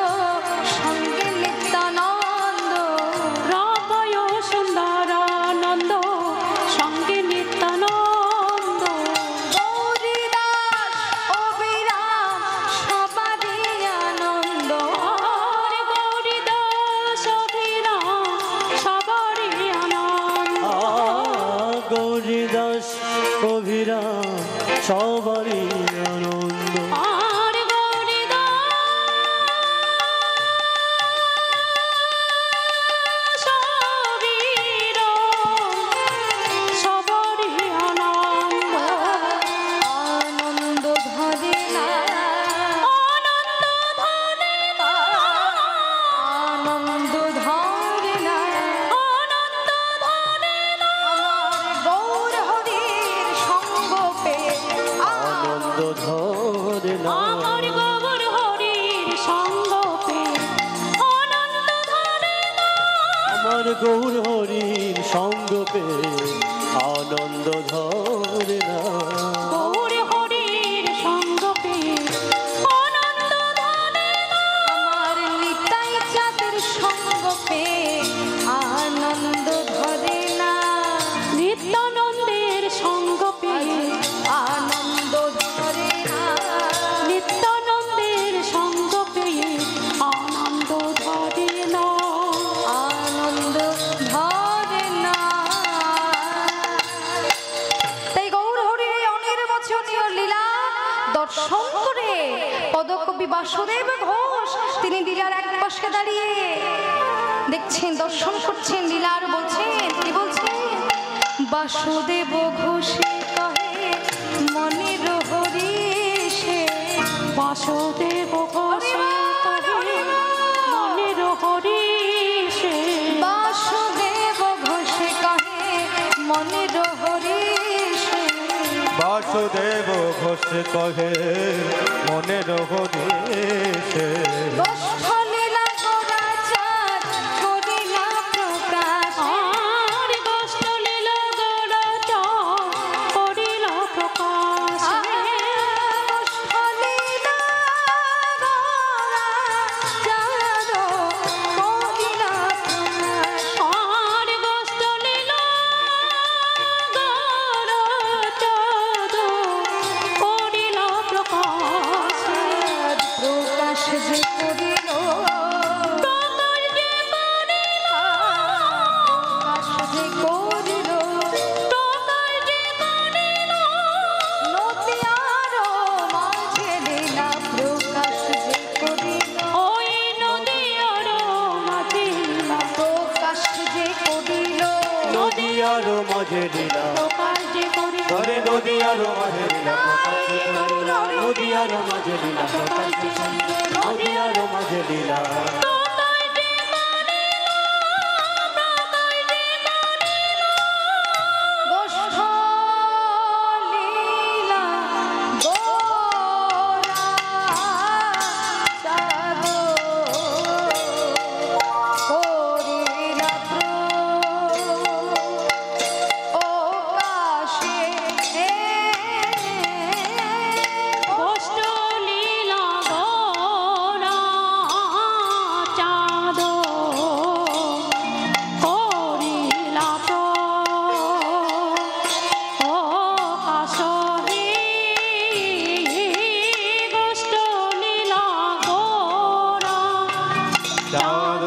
Speaker 1: সঙ্গে নিত্যানন্দ,
Speaker 4: রামায় সুন্দরানন্দ
Speaker 2: গৌর হরির সঙ্গ পেয়ে আনন্দ ধরে না।
Speaker 4: গৌর হরির সঙ্গ পেয়ে আনন্দ ধরে না।
Speaker 1: আমার নিতাই চাঁদের সঙ্গ পেয়ে আনন্দ ধরে না।
Speaker 4: নিত্যানন্দের সঙ্গ পেয়ে
Speaker 1: আনন্দ ধরে না।
Speaker 4: নিত্যানন্দের সঙ্গ পেয়ে আনন্দ ধরে না।
Speaker 1: আনন্দ ধরে না। তাই গৌর হরির এই অনির্বচনীয় লীলা দর্শন করে পদকবি বাসুদেব ঘোষ তিনি লীলার এক পাশে দাঁড়িয়ে দেখছেন, দর্শন করছেন লীলার, বলছেন কি বলছেন? বাসুদেব ঘোষে কহে মনের হরিষে।
Speaker 4: বাসুদেব ঘোষে কহে মনের হরিষে।
Speaker 1: বাসুদেব ঘোষে কহে মনের হরিষে।
Speaker 3: বাসুদেব ঘোষ কহে মনের হরিষে।
Speaker 1: গোষ্ঠলীলা গোরা চাঁদ করিলা প্রকাশ।
Speaker 4: আর গোষ্ঠলীল গড়াচা করিল প্রকাশ।
Speaker 1: গোষ্ঠলীলা গোরা চাঁদ করিলা প্রকাশ।
Speaker 4: আর গোষ্ঠলীল গড়াচা করিল প্রকাশ।
Speaker 1: প্রকাশ যে করিল, প্রকাশ যে করিল, নদিয়ার মাঝে লীলা প্রকাশ যে করিল।
Speaker 4: ওই নদীর মাঝে লীলা
Speaker 1: প্রকাশ যে করিল,
Speaker 2: নদিয়ার মাঝে লীলা,
Speaker 4: প্রকাশ যে করিল।
Speaker 2: ঘরে নদিয়ার মাঝে লীলা প্রকাশ করিল। নদিয়ার মাঝে লীলা প্রকাশ করিল। নদিয়ার মাঝে লীলা।
Speaker 1: গোষ্ঠলীলা গোরা চাঁদ করিলা প্রকাশে।
Speaker 4: গোষ্ঠলীলা গড়া চাঁদ করিলা প্রকাশ হে। গোষ্ঠলীলা গড়া
Speaker 3: চাঁদ